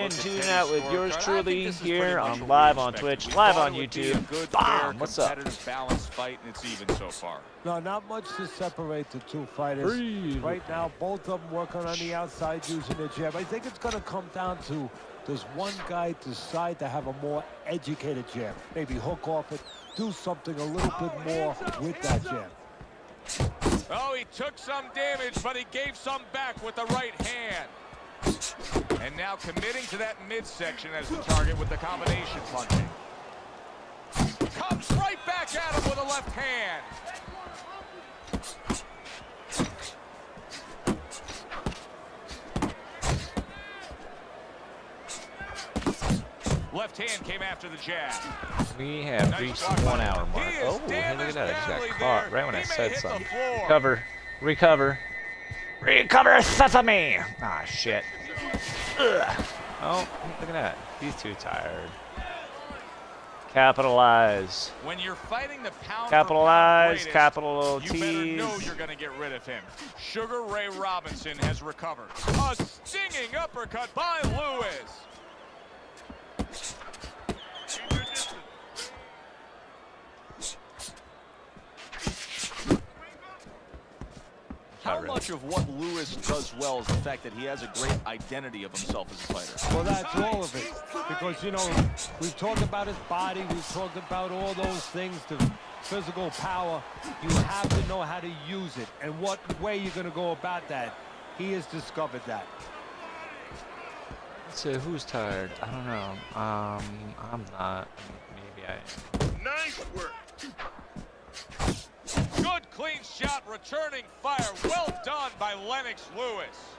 out with yours truly here on live on Twitch, live on YouTube. Bomb! What's up? Balanced fight, and it's even so far. No, not much to separate the two fighters. Right now, both of them working on the outside using the jab. I think it's going to come down to, does one guy decide to have a more educated jab? Maybe hook off it, do something a little bit more with that jab. Oh, he took some damage, but he gave some back with the right hand. And now committing to that midsection as the target with the combination punching. Comes right back at him with a left hand. Left hand came after the jab. We have reached the 1 hour mark. Oh, hey, look at that. I just got caught right when I said something. Recover, sesame! Ah, shit. Ugh. Oh, look at that. He's too tired. Capitalize. When you're fighting the pound Capitalize, for pound capital greatest, T's. you better know you're going to get rid of him. Sugar Ray Robinson has recovered. A stinging uppercut by Lewis. How much of what Lewis does well is the fact that he has a great identity of himself as a fighter? Well, that's all of it. Because, you know, we've talked about his body. We've talked about all those things, the physical power. You have to know how to use it and what way you're going to go about that. He has discovered that. So who's tired? I don't know. I'm not. Maybe I am. Nice work. Good clean shot, returning fire. Well done by Lennox Lewis.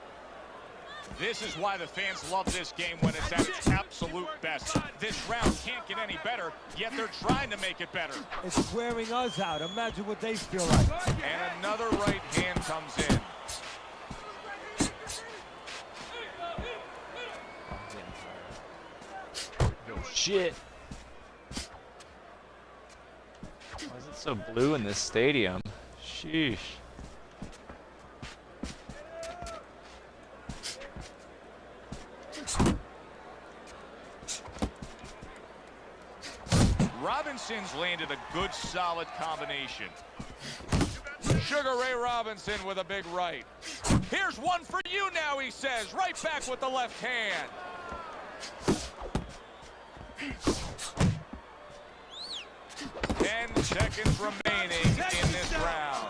This is why the fans love this game when it's at its absolute best. This round can't get any better, yet they're trying to make it better. It's wearing us out. Imagine what they feel like. And another right hand comes in. Oh shit. Why is it so blue in this stadium? Sheesh. Robinson's landed a good, solid combination. Sugar Ray Robinson with a big right. Here's one for you now, he says. Right back with the left hand. 10 seconds remaining in this round.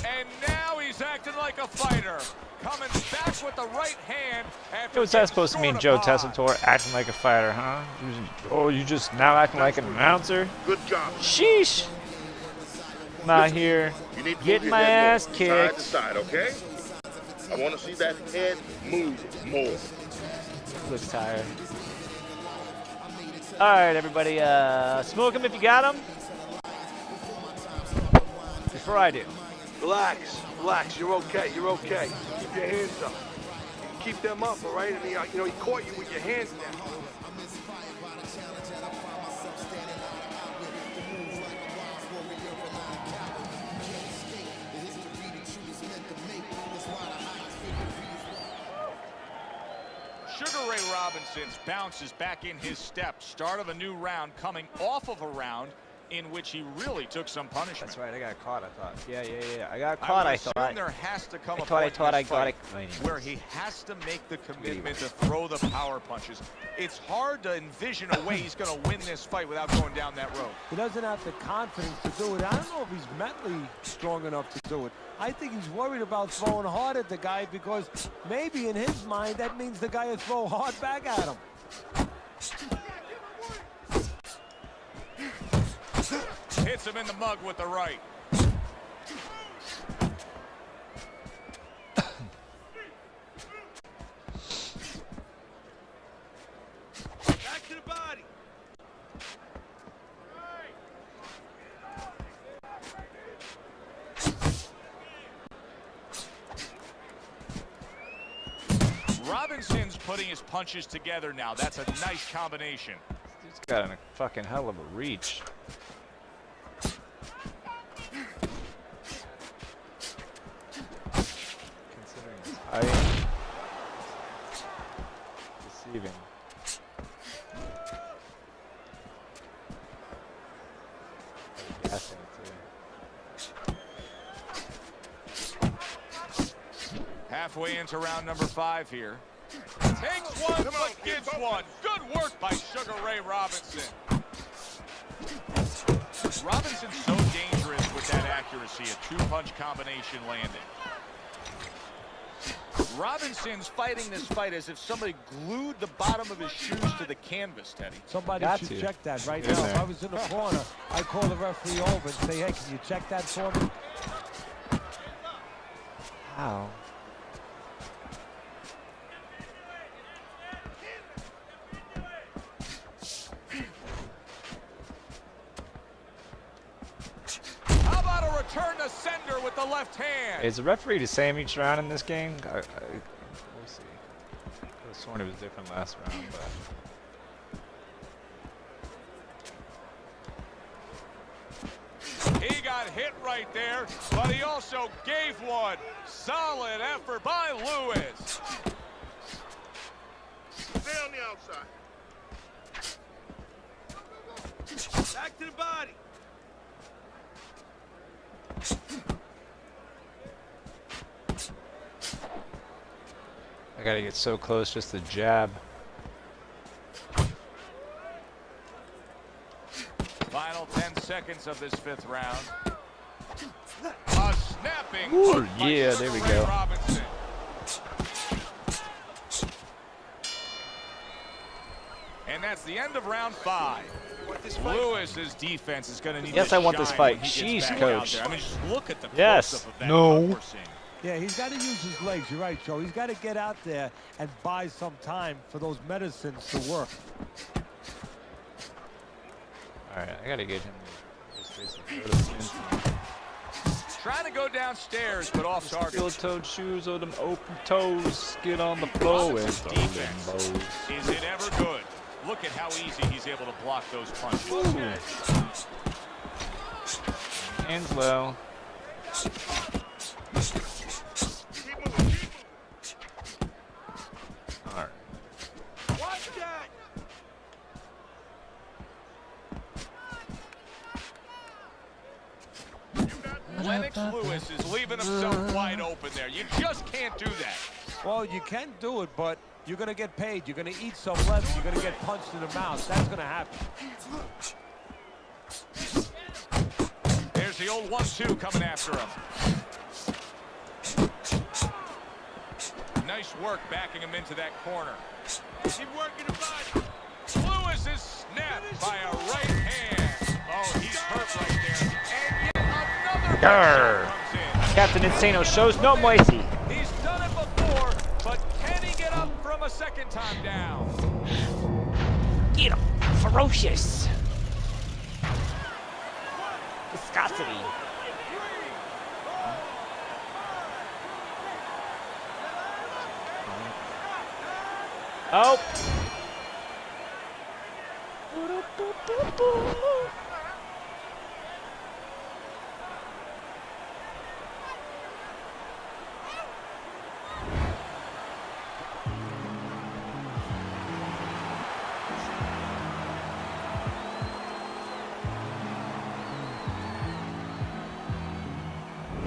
And now he's acting like a fighter. Coming back with the right hand. What's that supposed to mean, Joe Tessitore? Acting like a fighter, huh? Oh, you just now acting like an announcer? Good job. Sheesh! I'm out here You need to getting move my your head ass more kicked. side to side, okay? I want to see that head move more. Looks tired. Alright, everybody, smoke them if you got them. Before I do. Relax, relax. You're okay. You're okay. Keep your hands up. Keep them up, all right? And you know, he caught you with your hands down. Sugar Ray Robinson's bounces back in his step. Start of a new round coming off of a round in which he really took some punishment. That's right, I got caught, I thought. Yeah. I got caught, I thought. There has to come I a point thought in I this got fight it. where he has to make the commitment to throw the power punches. It's hard to envision a way he's going to win this fight without going down that road. He doesn't have the confidence to do it. I don't know if he's mentally strong enough to do it. I think he's worried about throwing hard at the guy because maybe in his mind that means the guy will throw hard back at him. Hits him in the mug with the right. Back to the body. Robinson's putting his punches together now. That's a nice combination. He's got a fucking hell of a reach. Halfway into round number 5 here. Takes one, but gets one. Good work by Sugar Ray Robinson. Robinson's so dangerous with that accuracy, a two-punch combination landing. Robinson's fighting this fight as if somebody glued the bottom of his shoes to the canvas, Teddy. Somebody Got should to. check that right Get in now. there. If I was in the corner, I'd call the referee over and say, hey, can you check that for me? Wow. How about a return to sender with the left hand? Is the referee the same each round in this game? We'll see. I could have sworn it was different last round, but. He got hit right there, but he also gave one. Solid effort by Lewis. Stay on the outside. Back to the body. I gotta get so close just to jab. Final 10 seconds of this 5th round. A snapping Ooh, hook by yeah, Sugar there we Ray go. Robinson. And that's the end of round 5. Lewis's defense is going to need Yes, to I want this shine fight. when he gets Jeez, back out coach. there. I mean, just look at the Yes. close-up of that No. hook we're seeing. Yeah, he's got to use his legs. You're right, Joe. He's got to get out there and buy some time for those medicines to work. Alright, I gotta get him to just basically go to the inside. Trying to go downstairs, but off target. Steel-toed shoes or them open toes. Get on the floor and Robinson's throw them defense. bows. Is it ever good? Look at how easy he's able to block those punches. Hands low. Keep moving. Alright. Watch that. Lennox Lewis is leaving himself wide open there. You just can't do that. Well, you can do it, but you're going to get paid. You're going to eat some less. You're going to get punched in the mouth. That's going to happen. There's the old 1-2 coming after him. Nice work backing him into that corner. Keep working the body. Lewis is snapped by a right hand. Oh, he's hurt right there. And yet another Grr. punch comes in. Captain Insano shows no mercy. He's done it before, but can he get up from a second time down? Get him. Ferocious. Viscosity. Oh.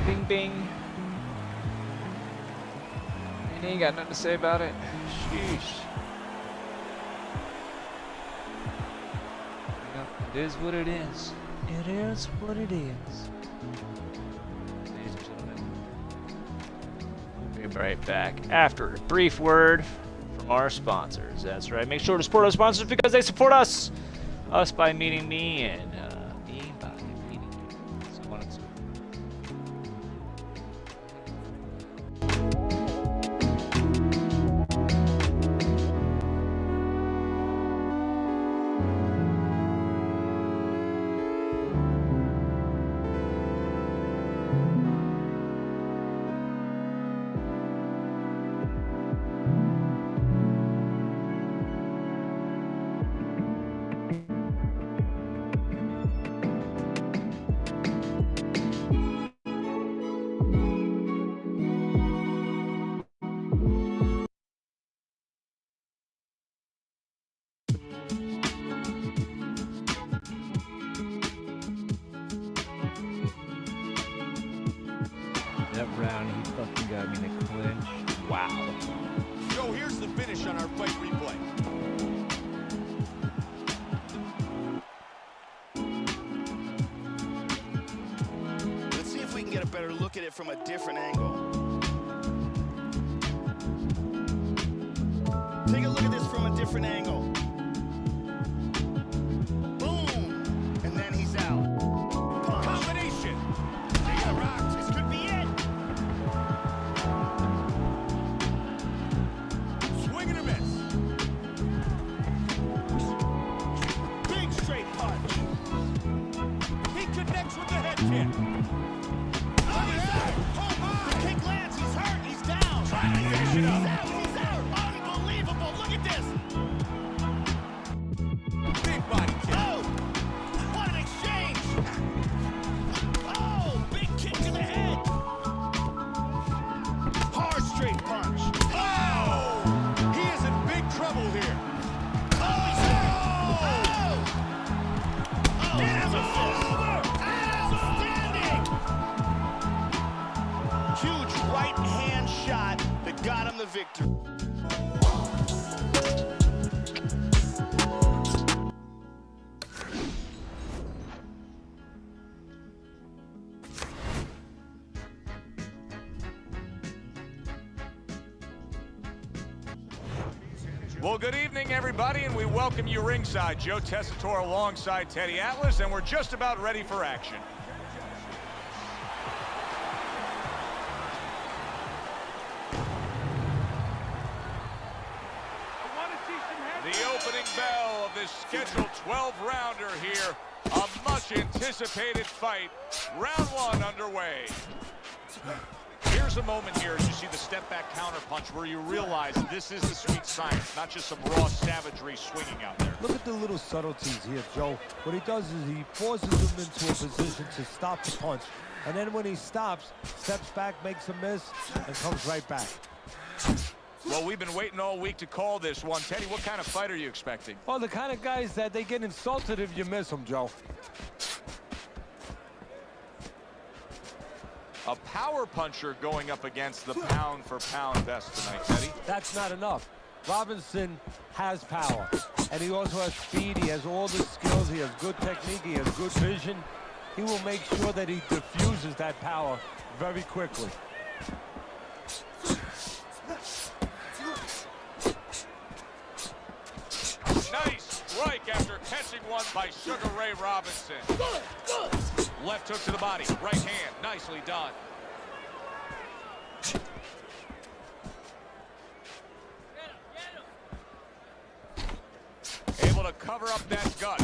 Bing bing. And he ain't got nothing to say about it. Sheesh. It is what it is. It is what it is. Ladies and gentlemen, we'll be right back after a brief word from our sponsors. That's right. Make sure to support our sponsors because they support us. Us by meeting me and me by meeting you. So one and two. That round, he fucking got me in a clinch. Wow. So here's the finish on our fight replay. Let's see if we can get a better look at it from a different angle. Take a look at this from a different angle. Boom! And then he's out. Punch. Combination. They got rocked. This could be it. Swing and a miss. Big straight punch. He connects with the head kick. Oh, he's out. The kick lands. He's hurt. He's down. Trying to finish it up. He's out. He's out. Unbelievable. Look at this. Big body kick. Oh! What an exchange! Oh! Big kick to the head! Hard straight punch. Oh! He is in big trouble here. Oh! He's hurt! Oh! Oh! It is over! Outstanding! Huge right hand shot that got him the victory. Well, good evening, everybody, and we welcome you ringside. Joe Tessitore alongside Teddy Atlas, and we're just about ready for action. The opening bell of this scheduled 12-rounder here. A much-anticipated fight. Round one underway. Here's a moment here as you see the step-back counterpunch where you realize this is the sweet science, not just some raw savagery swinging out there. Look at the little subtleties here, Joe. What he does is he forces him into a position to stop the punch. And then when he stops, steps back, makes a miss, and comes right back. Well, we've been waiting all week to call this one. Teddy, what kind of fight are you expecting? Oh, the kind of guys that they get insulted if you miss them, Joe. A power puncher going up against the pound-for-pound best tonight, Teddy. That's not enough. Robinson has power, and he also has speed. He has all the skills. He has good technique. He has good vision. He will make sure that he diffuses that power very quickly. Nice strike after catching one by Sugar Ray Robinson. Left hook to the body, right hand, nicely done. Able to cover up that gut.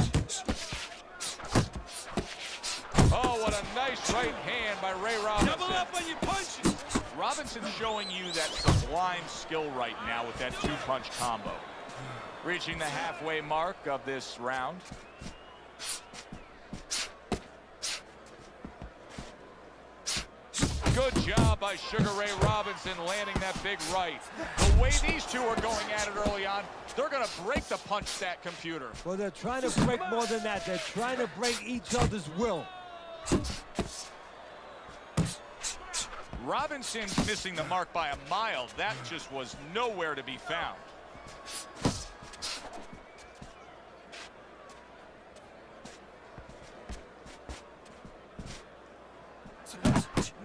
Oh, what a nice right hand by Ray Robinson. Double up on your punches. Robinson's showing you that sublime skill right now with that two-punch combo. Reaching the halfway mark of this round. Good job by Sugar Ray Robinson landing that big right. The way these two are going at it early on, they're going to break the punch stat computer. Well, they're trying to break more than that. They're trying to break each other's will. Robinson's missing the mark by a mile. That just was nowhere to be found.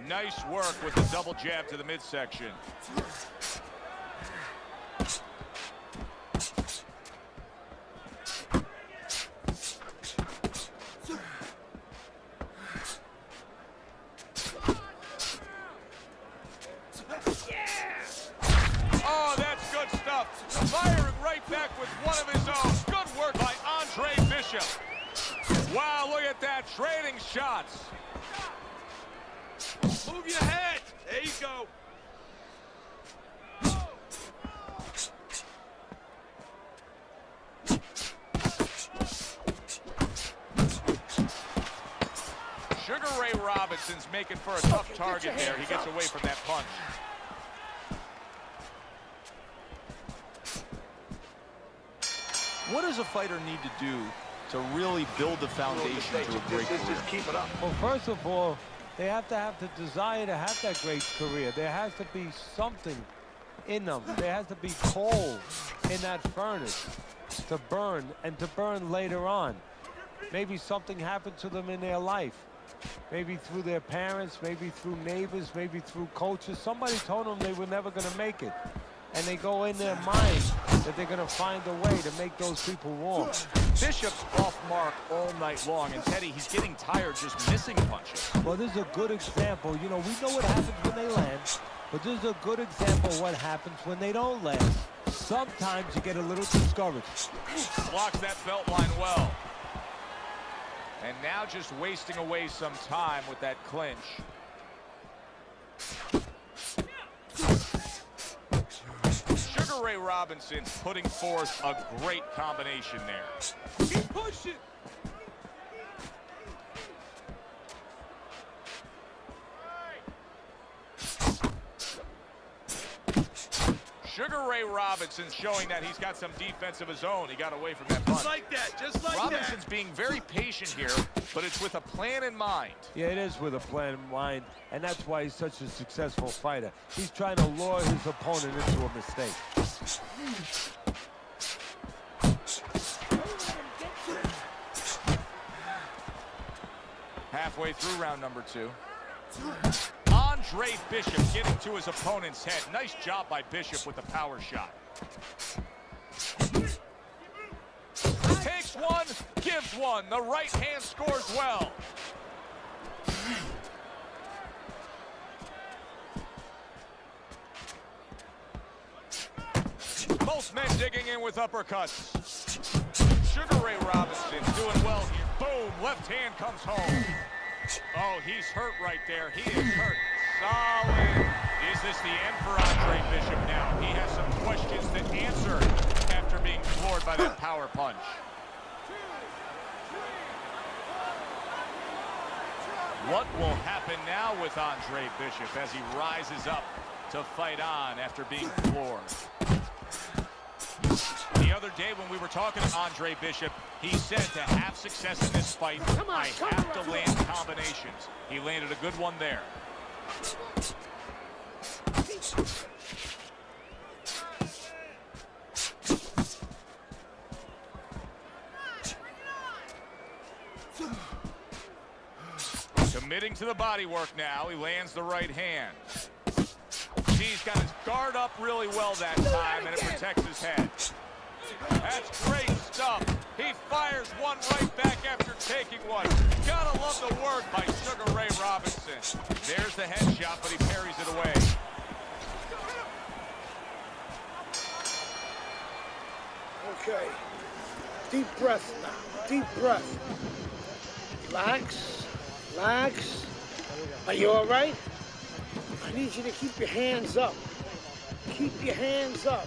Nice work with the double jab to the midsection. Oh, that's good stuff. Firing right back with one of his own. Good work by Andre Bishop. Wow, look at that. Trading shots. Move your head. There you go. Sugar Ray Robinson's making for a tough target there. He gets away from that punch. What does a fighter need to do to really build the foundation to a great career? Just keep it up. Well, first of all, They have to have the desire to have that great career. There has to be something in them. There has to be coal in that furnace to burn, and to burn later on. Maybe something happened to them in their life. Maybe through their parents, maybe through neighbors, maybe through coaches. Somebody told them they were never going to make it. And they go in their mind that they're going to find a way to make those people warm. Bishop's off mark all night long, and Teddy, he's getting tired just missing punches. Well, this is a good example. You know, we know what happens when they land, but this is a good example of what happens when they don't land. Sometimes you get a little discouraged. Blocks that belt line well. And now just wasting away some time with that clinch. Sugar Ray Robinson's putting forth a great combination there. Keep pushing. Sugar Ray Robinson showing that he's got some defense of his own. He got away from that punch. Just like that, just like Robinson's being very patient here, but it's with a plan in mind. Yeah, it is with a plan in mind, and that's why he's such a successful fighter. He's trying to lure his opponent into a mistake. Halfway through round number 2. Andre Bishop getting to his opponent's head. Nice job by Bishop with the power shot. Takes one, gives one. The right hand scores well. Both men digging in with uppercuts. Sugar Ray Robinson doing well here. Boom, left hand comes home. Oh, he's hurt right there. He is hurt. Solid. Is this the end for Andre Bishop now? He has some questions to answer after being floored by that power punch. What will happen now with Andre Bishop as he rises up to fight on after being floored? The other day when we were talking to Andre Bishop, he said to have success in this fight, I have to land combinations. He landed a good one there. Committing to the body work now. He lands the right hand. He's got his guard up really well that time, and it protects his head. That's great stuff. He fires one right back after taking one. Gotta love the work by Sugar Ray Robinson. There's the headshot, but he parries it away. Okay. Deep breath now. Deep breath. Relax. Relax. Are you all right? I need you to keep your hands up. Keep your hands up.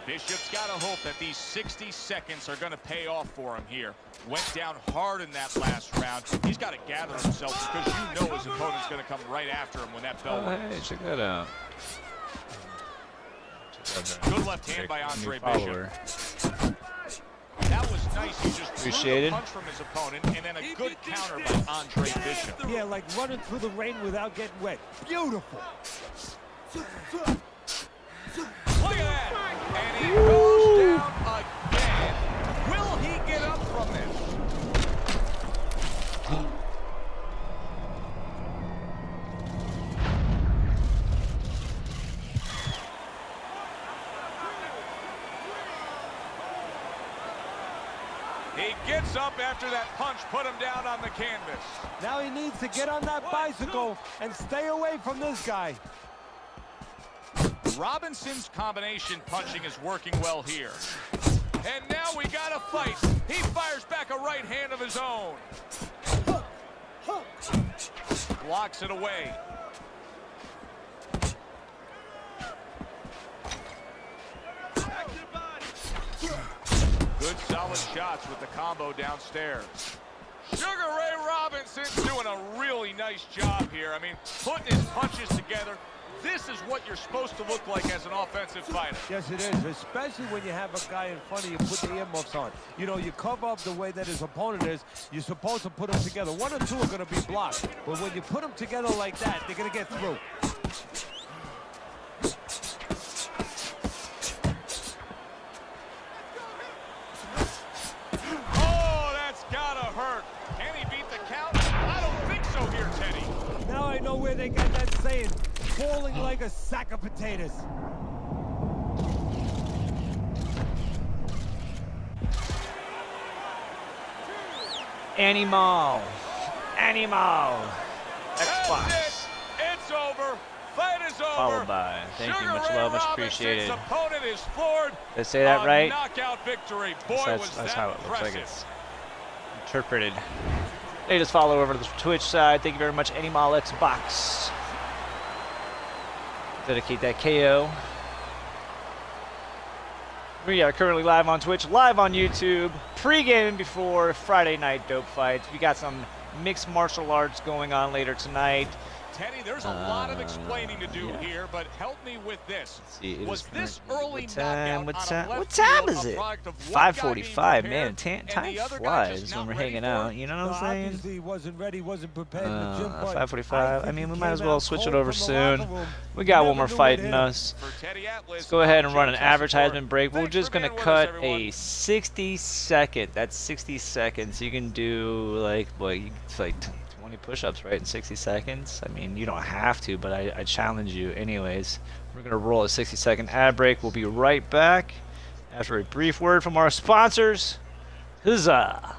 Bishop's got to hope that these 60 seconds are going to pay off for him here. Went down hard in that last round. He's got to gather himself because you know his opponent's going to come right after him when that bell rings. Hey, check that out. Good left hand by Andre Bishop. That was nice. He just threw the punch from his opponent, and then a good counter by Andre Bishop. Yeah, like running through the rain without getting wet. Beautiful. Look at that. And he goes down again. Will he get up from this? He gets up after that punch put him down on the canvas. Now he needs to get on that bicycle and stay away from this guy. Robinson's combination punching is working well here. And now we got a fight. He fires back a right hand of his own. Blocks it away. Good solid shots with the combo downstairs. Sugar Ray Robinson doing a really nice job here. I mean, putting his punches together, This is what you're supposed to look like as an offensive fighter. Yes, it is, especially when you have a guy in front of you, put the earmuffs on. You know, you cover up the way that his opponent is. You're supposed to put them together. One or two are going to be blocked. But when you put them together like that, they're going to get through. Oh, that's gotta hurt. Can he beat the count? I don't think so here, Teddy. Now I know where they got that saying, falling like a sack of potatoes. Animal. Xbox. That's it. It's over. Fight is over. Followed by, thank you, Sugar much Ray love, much Robinson's appreciated. opponent is floored. Did I say that A right? Knockout victory. Boy, That's was how that it looks like impressive. it's interpreted. Hey, just follow over to the Twitch side. Thank you very much, Animal Xbox. Dedicate that KO. We are currently live on Twitch, live on YouTube, pre-gaming before Friday night dope fights. We got some mixed martial arts going on later tonight. Teddy, there's a lot of explaining to do here, but help me with this. See, Was this currently- early what time, knockout on a left what time field is a it? product of one guy being 5:45, man. prepared Time and the other guy just flies not when we're ready hanging for out. it? You know what I'm Well, saying? obviously he wasn't ready, wasn't prepared in the gym, but 5:45. I think mean, we he might as came well out switch it cold over from the soon. locker room. We got Never one more knew fight what in hit him. us. For Teddy Atlas, Let's go ahead and run an Joe Tessitore. advertisement break. We're Thanks just for gonna being with cut us, a everyone. 60-second. That's 60 seconds. You can do like what? It's like 20 push-ups, right, in 60 seconds. I mean, you don't have to, but I challenge you anyways. We're gonna roll a 60-second ad break. We'll be right back after a brief word from our sponsors. Huzzah!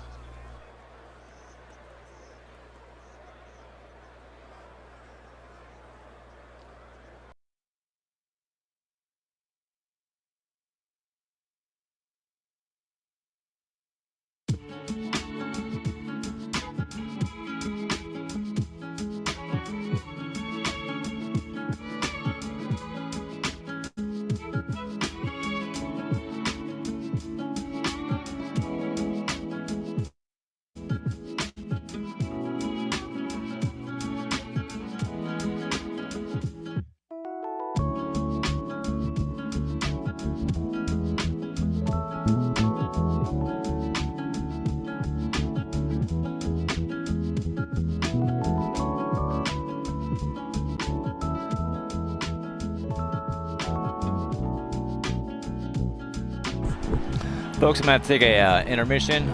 Folks, I'm gonna have to take a intermission.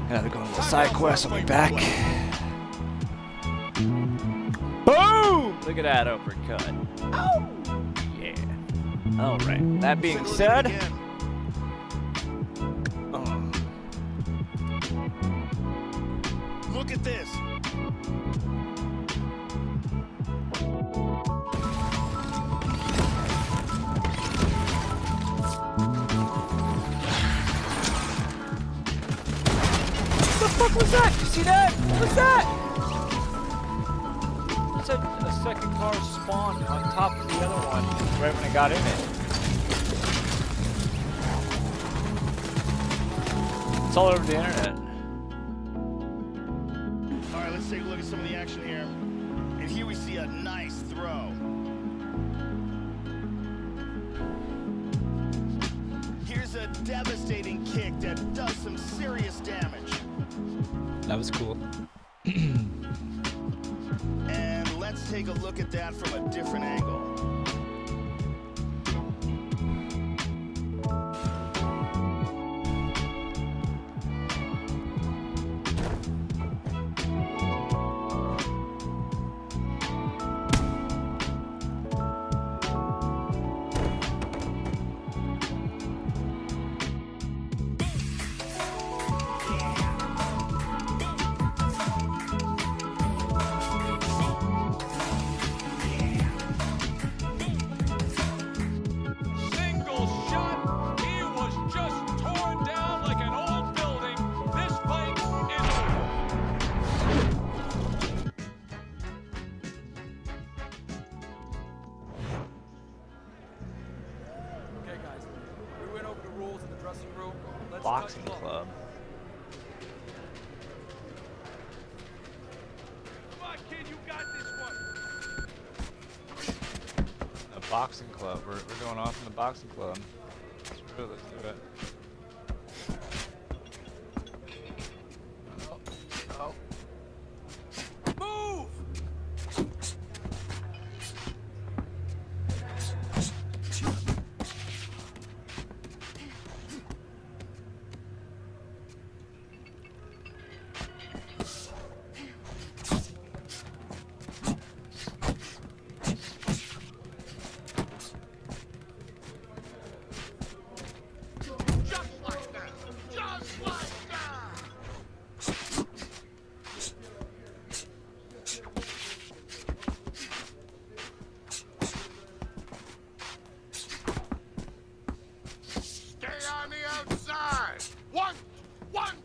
Gonna go on a side quest. I'll be back. Boom! Look at that uppercut. Oh! Yeah. All right. That being said, Look at this. what the fuck was that? You see that? What was that? It's a second car spawned on top of the other one right when I got in it. It's all over the internet. All right, let's take a look at some of the action here. And here we see a nice throw. Here's a devastating kick that does some serious damage. That was cool. And let's take a look at that from a different angle. Single shot. He was just torn down like an old building. This fight is over. Okay, guys, we went over the rules in the dressing room. Let's Boxing touch club. Come on, kid, you got this one. Boxing club. We're going off in the boxing club. Let's do it. Oh. Move! Just like that. Just like that. Stay on the outside. One,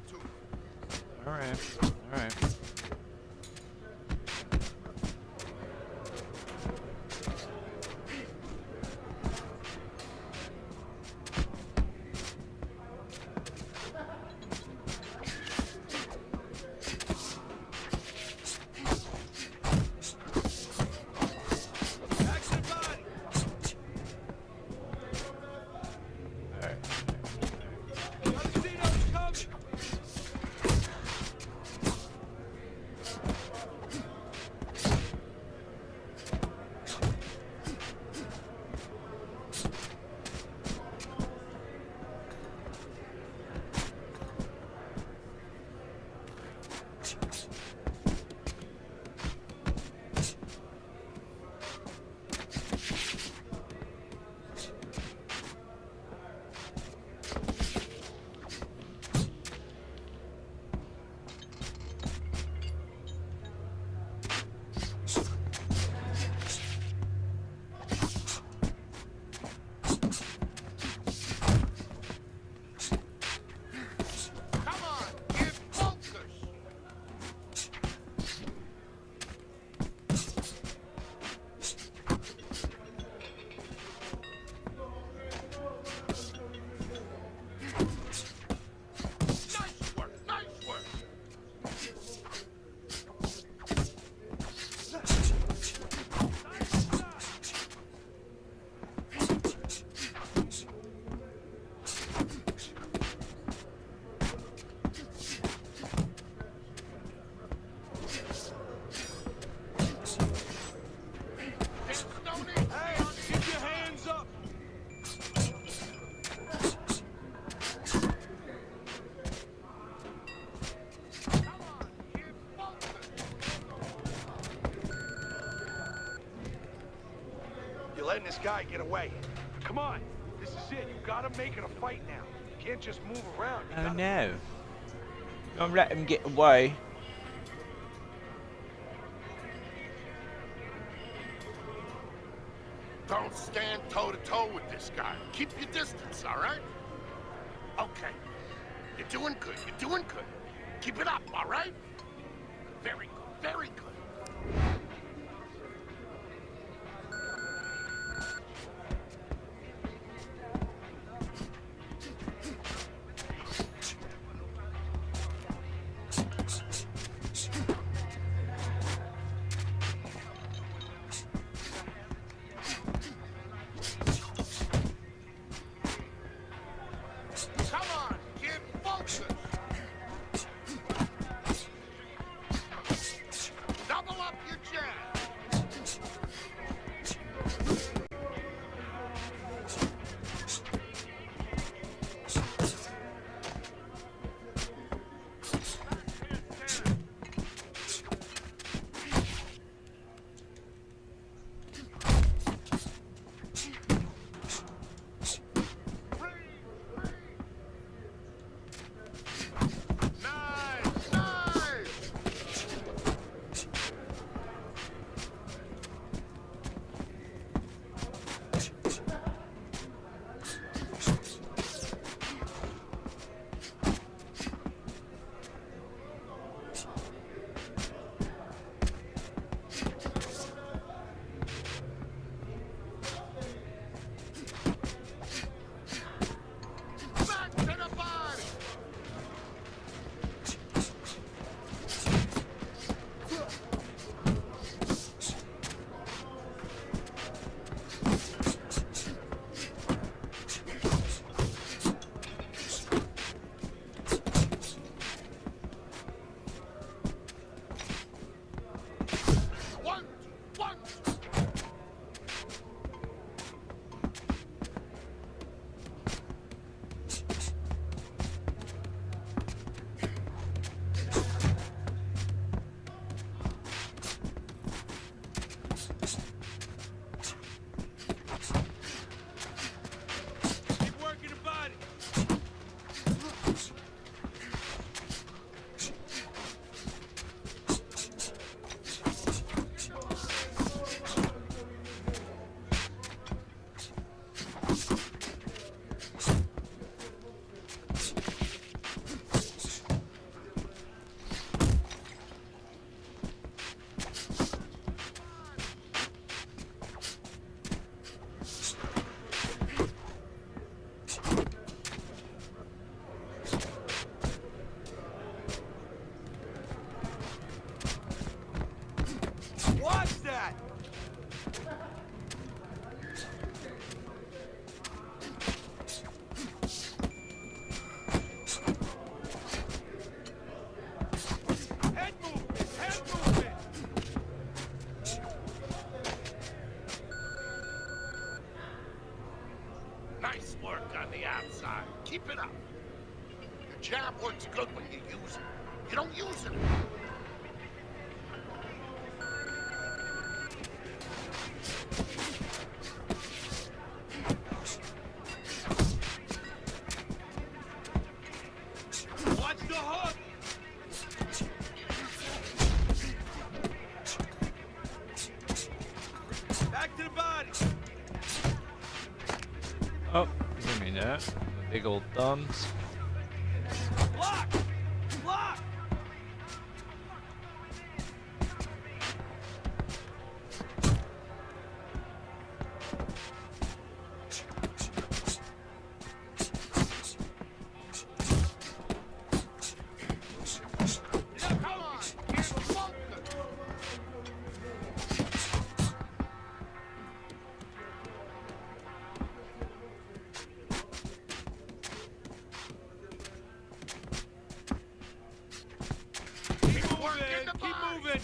two. All right. Action body! Agostino's coming! Come on, get focused. Nice work, nice work. Hey, Stoney, Hey, keep your hands up! come on, get focused. You're letting this guy get away. Come on, this is it. You gotta make it a fight now. You can't just move around. You Oh gotta... no. Don't let him get away. Don't stand toe-to-toe with this guy. Keep your distance, all right? Okay. You're doing good. You're doing good. Keep it up, all right? Very good. Very good. Come on, get focused. jab works good when you use it. You don't use it. Watch the hook. Back to the body. Oh, give me that. Big old thumbs. Block. Block. Come on, get focused. Keep Work moving. in the Keep body. moving.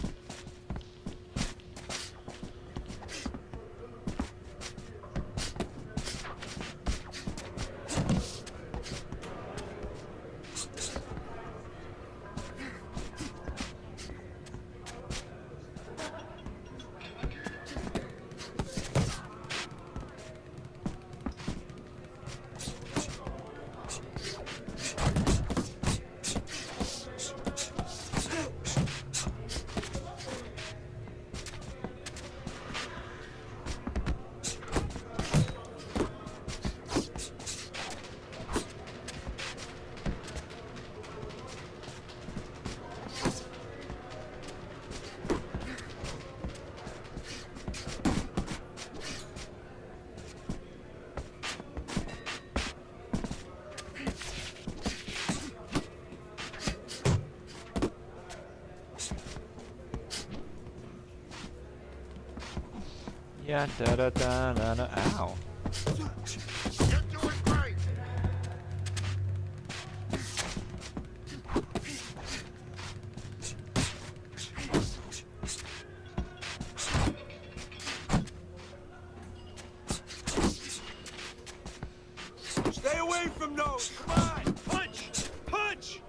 Yeah, da da da da da. Ow. You're doing great. Stay away from those. Come on. Punch. Punch.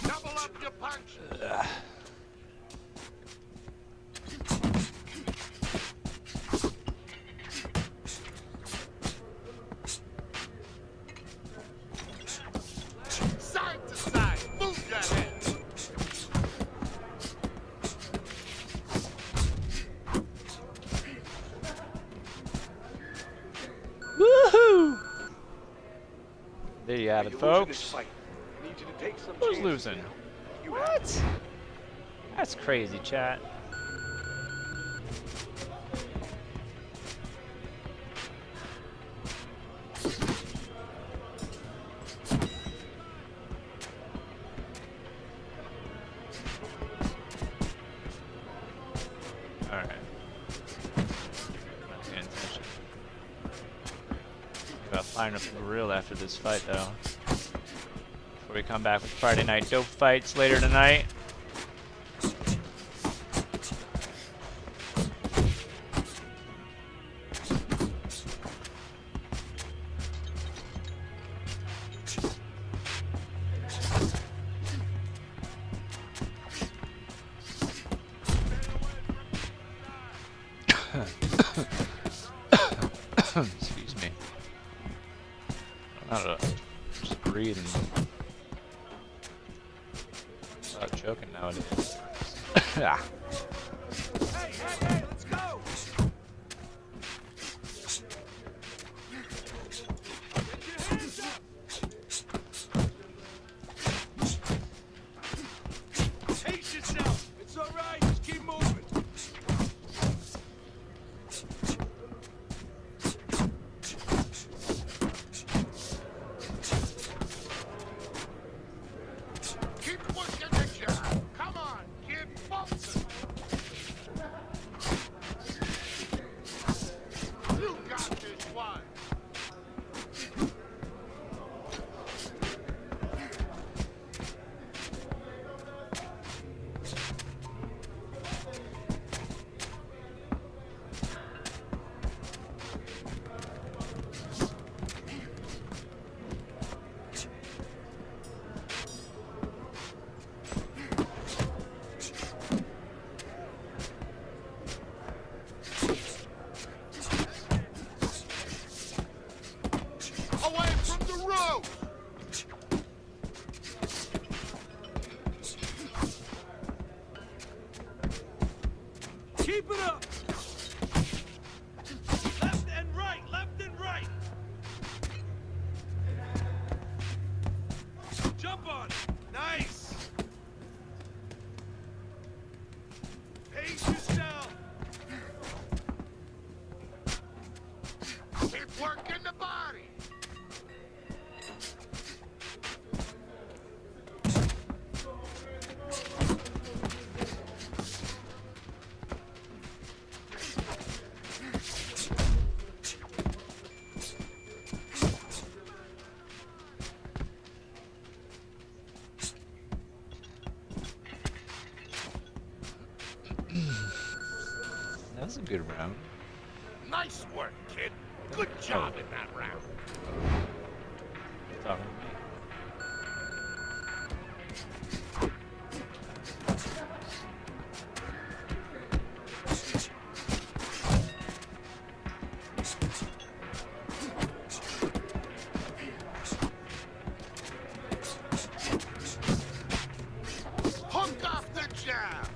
Double up your punches. Side to side. Move your head. Woohoo! There you have it, You're losing this folks. fight. I need you to take some Who's chances losing? now. You have What? That's crazy, chat. Alright. Not paying attention. About firing up the grill after this fight, though. Before we come back with Friday night dope fights later tonight. Excuse me. I'm not just breathing. Stop choking nowadays. Ah. Hey, hey, hey, let's go! Get your hands up! Pace yourself! It's all right, just keep moving. Keep pushing the jab. Come on, get focused. You got this one. Keep it up. Left and right, left and right. Jump on it. Nice. Pace yourself. Keep working the body. That was a good round. Nice work, kid. Good job in that round. Talking to me. Hook off the jab.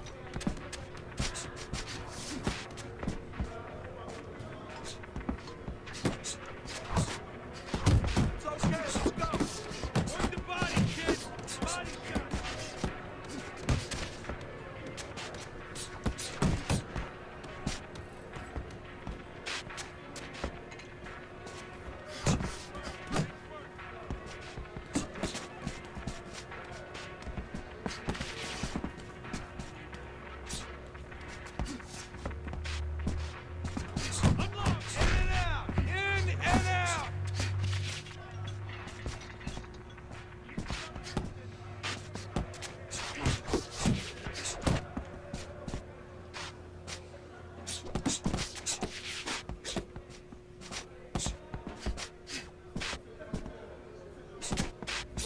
It's okay, let's go. Work the body, kid. Body shot. Unlock. In and out. In and out.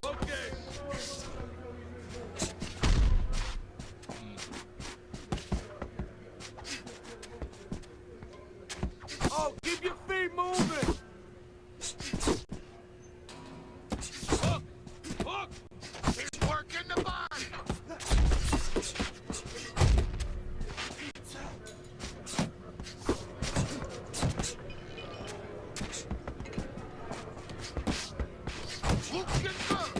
Okay. Oh, keep your feet moving. Hook. Hook. Keep working the body. Looking good.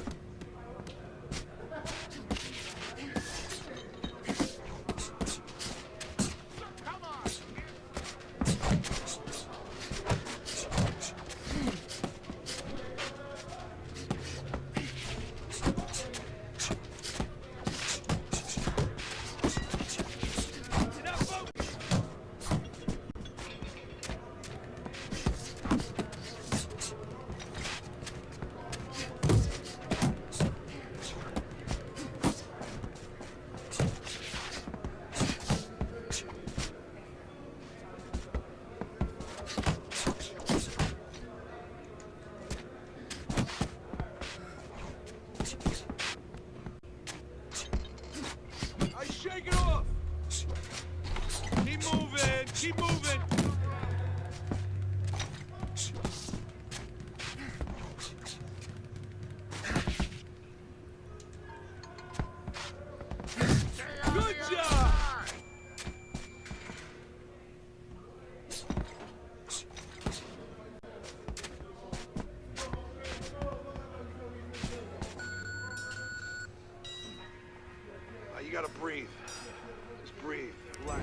Come on. You're not focused. I shake it off. Keep moving. Keep moving. Stay on Good the other job. side. You gotta breathe. Just breathe. Relax.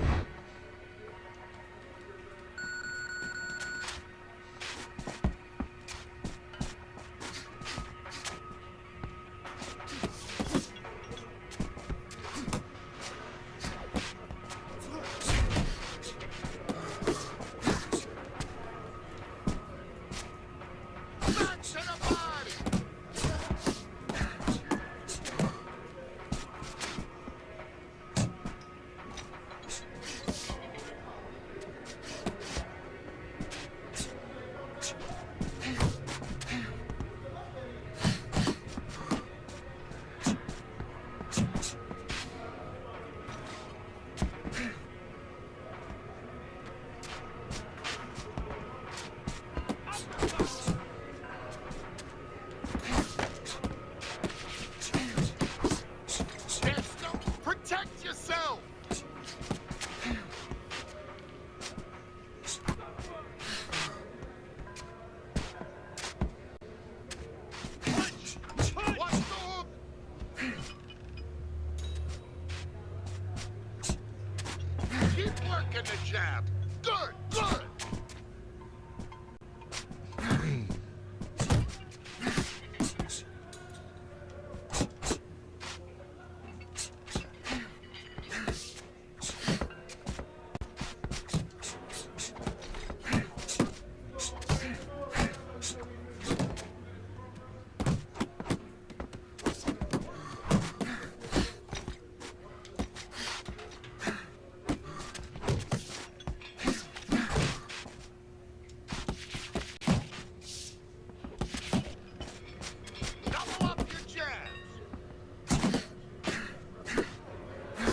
working the jab. Good, good. Double up your jabs.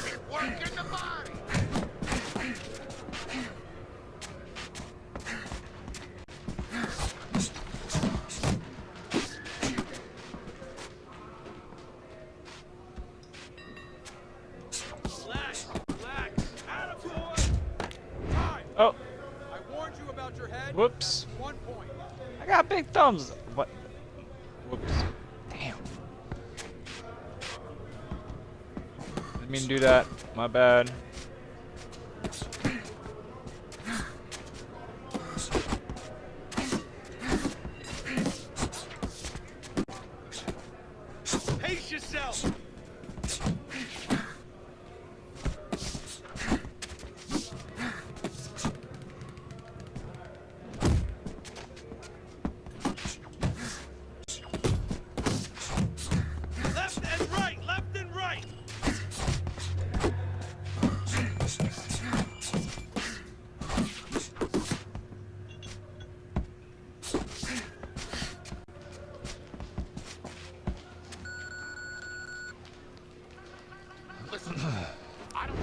Keep working the body. Relax, relax. Attaboy. Time. Oh, I warned you about your head. whoops. 1 point. I got big thumbs. What? Whoops. Damn. Didn't mean to do that. My bad. Pace yourself. Left and right, left and right. Listen, I don't...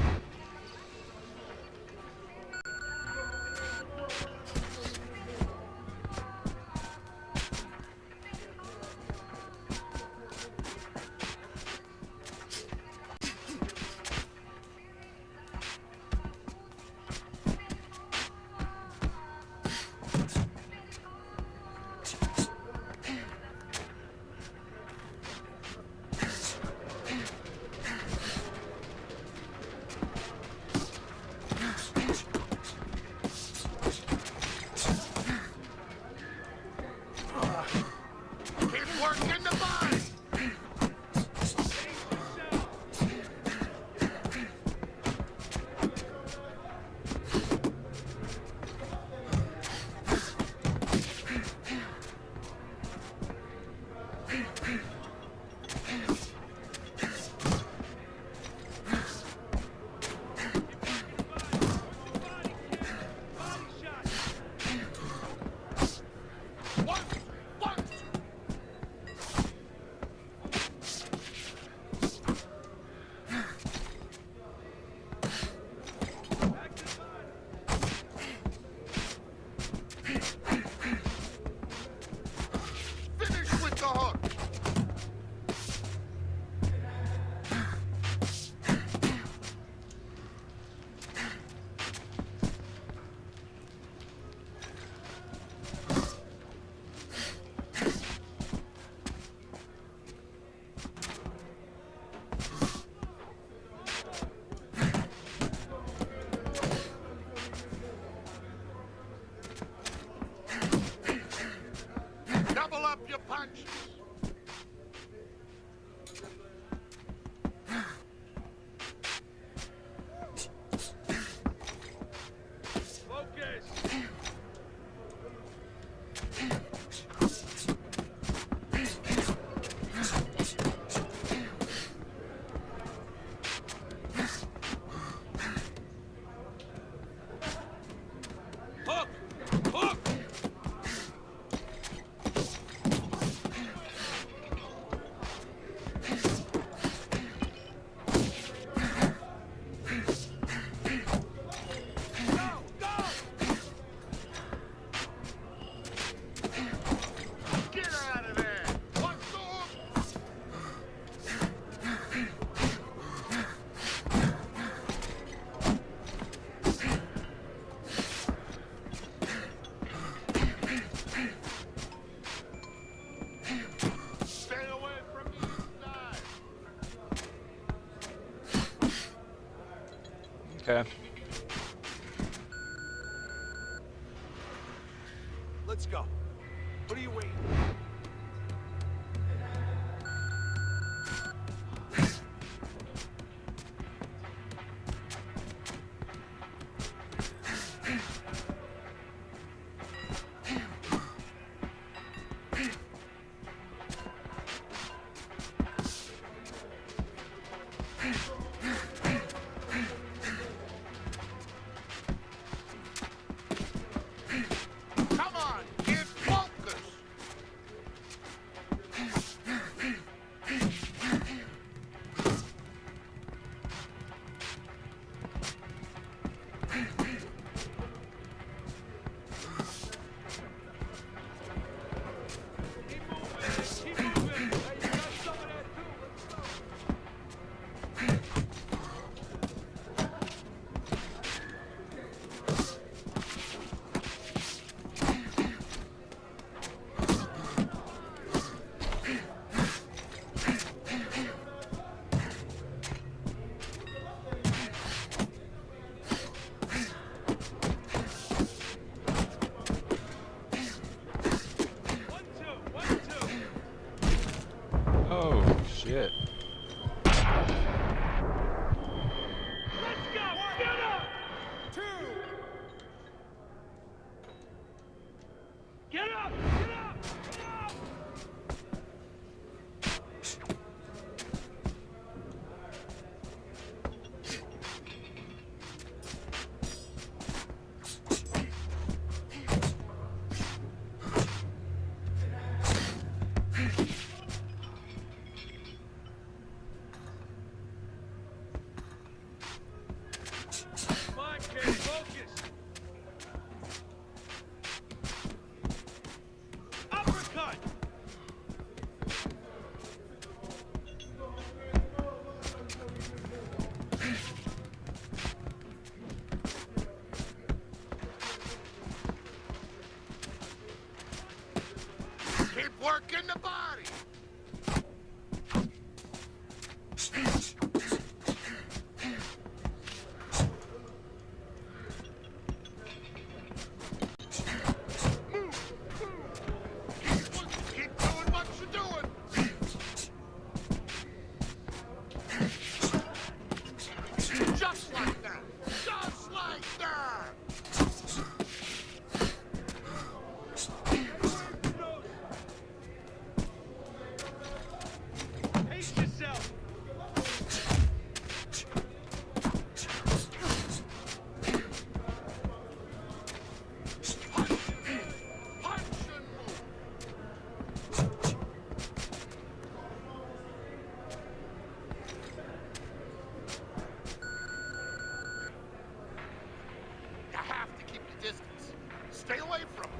Keep working the body. One, one, finish with the hook. Double up your punches. Focus. Hook! Hook! Go! Go! Get out of there. What's the hook? Stay away from the inside. Okay. let's go. What are you waiting? Come on, get focused. Keep moving. Hey, you got some of that too. Let's go. Oh, shit. Let's go. Get up. 2. Get up. Get up. Get up. Come on, kid. Focus. Uppercut. Keep working the body. Keep doing what you're doing. Just like that. Just like that. Pace yourself. Punch and move. You have to keep your distance. Stay away from him.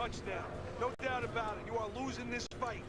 punch now. No doubt about it. You are losing this fight.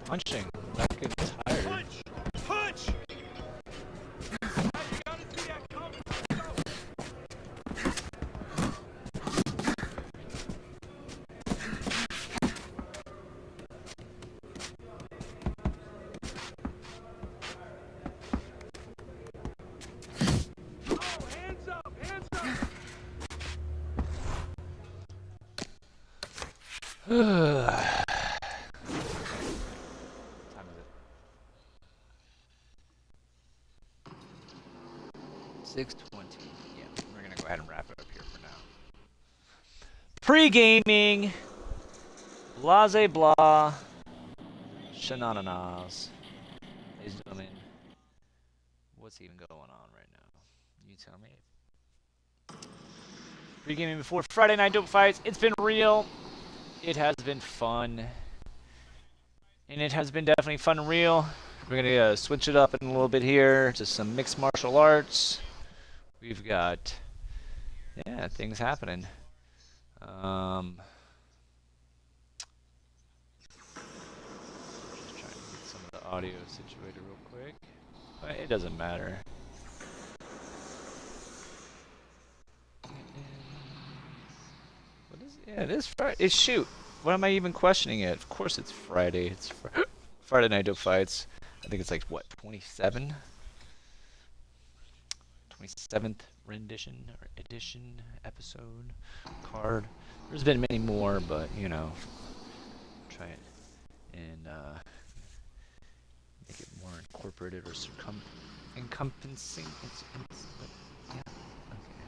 Punching. Not getting tired. Punch! Punch! You gotta see that coming. Oh, hands up! Hands up! Time is it? 6:20. Yeah, we're gonna go ahead and wrap it up here for now. Pre-gaming. Blase blah. Shenanigans. Ladies and gentlemen, what's even going on right now? You tell me. Pre-gaming before Friday Night Dope Fights. It's been real. It has been fun. And it has been definitely fun and real. We're going to switch it up in a little bit here to some mixed martial arts. We've got, yeah, things happening. Just trying to get some of the audio situated real quick. But it doesn't matter. What is it? Yeah, it is Friday. Shoot. What am I even questioning it? Of course it's Friday. It's Friday Night Dope Fights. I think it's like, what, 27? 27th rendition or edition, episode, card. There's been many more, but, you know, try it and make it more incorporated or encompassing. Yeah, okay.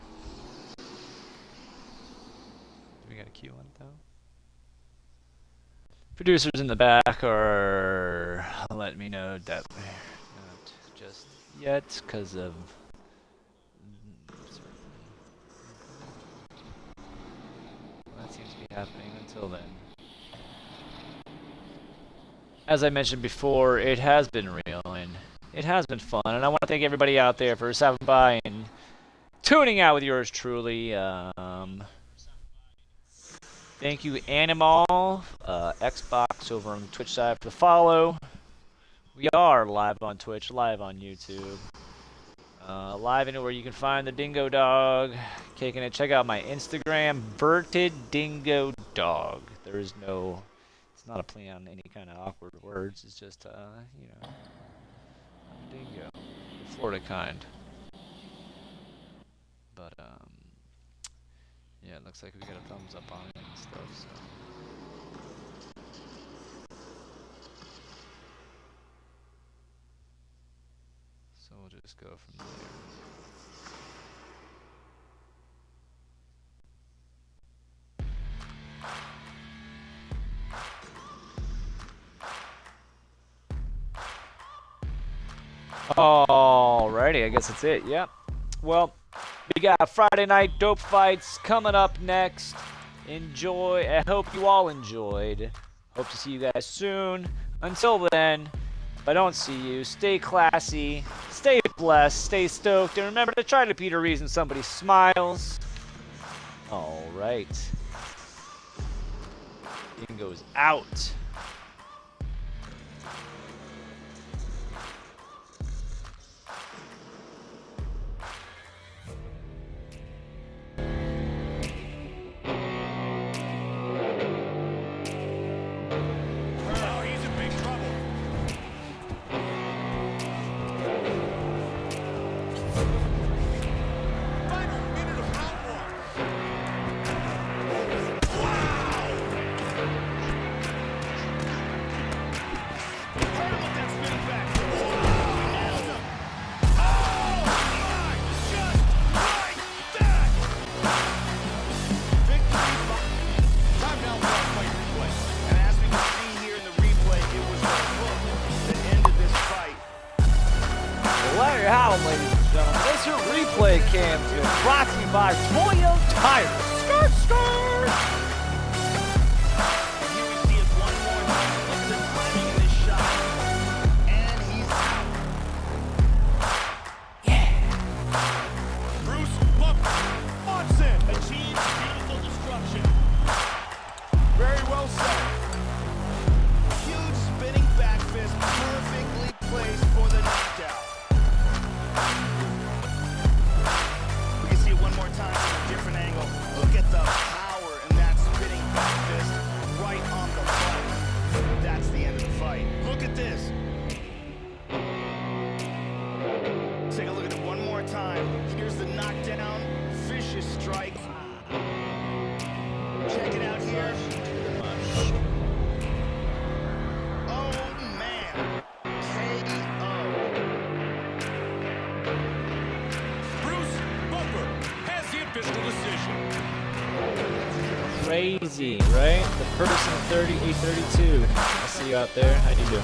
Do we got a cue on it, though? Producers in the back are letting me know that not just yet because of that seems to be happening until then. As I mentioned before, it has been real and it has been fun, and I want to thank everybody out there for stopping by and tuning out with yours truly. Thank you, Animal, Xbox over on the Twitch side for the follow. We are live on Twitch, live on YouTube, live anywhere you can find the Dingo Dog, kicking it. Check out my Instagram, Verted Dingo Dog. There is no, it's not a play on any kind of awkward words. It's just, you know, I'm a dingo, the Florida kind. But yeah, it looks like we got a thumbs up on it and stuff, so. So we'll just go from there. Alrighty, I guess that's it. Yep. Well, we got Friday night dope fights coming up next. Enjoy. I hope you all enjoyed. Hope to see you guys soon. Until then, if I don't see you, stay classy, stay blessed, stay stoked, and remember to try to be the reason somebody smiles. Alright. Dingo's out. Oh, he's in big trouble. Final minute of round one. Hurt him with that spinning back. He nailed him. Oh, my! Just like that! Victory. Time now for our fight replay. And as we can see here in the replay, it was the hook that ended this fight. Well, there you have it, ladies and gentlemen. This is replay cam brought to you by Toyo Tires. Skirt, skirt! Here we see it one more time. Look at the timing of this shot. And he's out. Bruce Buffer Watson achieves beautiful destruction. Very well said. Huge spinning back fist, perfectly placed for the knockout. We can see it one more time from a different angle. Look at the power in that spinning back fist right on the button. That's the end of the fight. Look at this. Take a look at it one more time. Here's the knockdown, vicious strike. Check it out here. Oh man. KO. Bruce Buffer has the official decision. Crazy, right? The person of 3832. I'll see you out there. How you doing?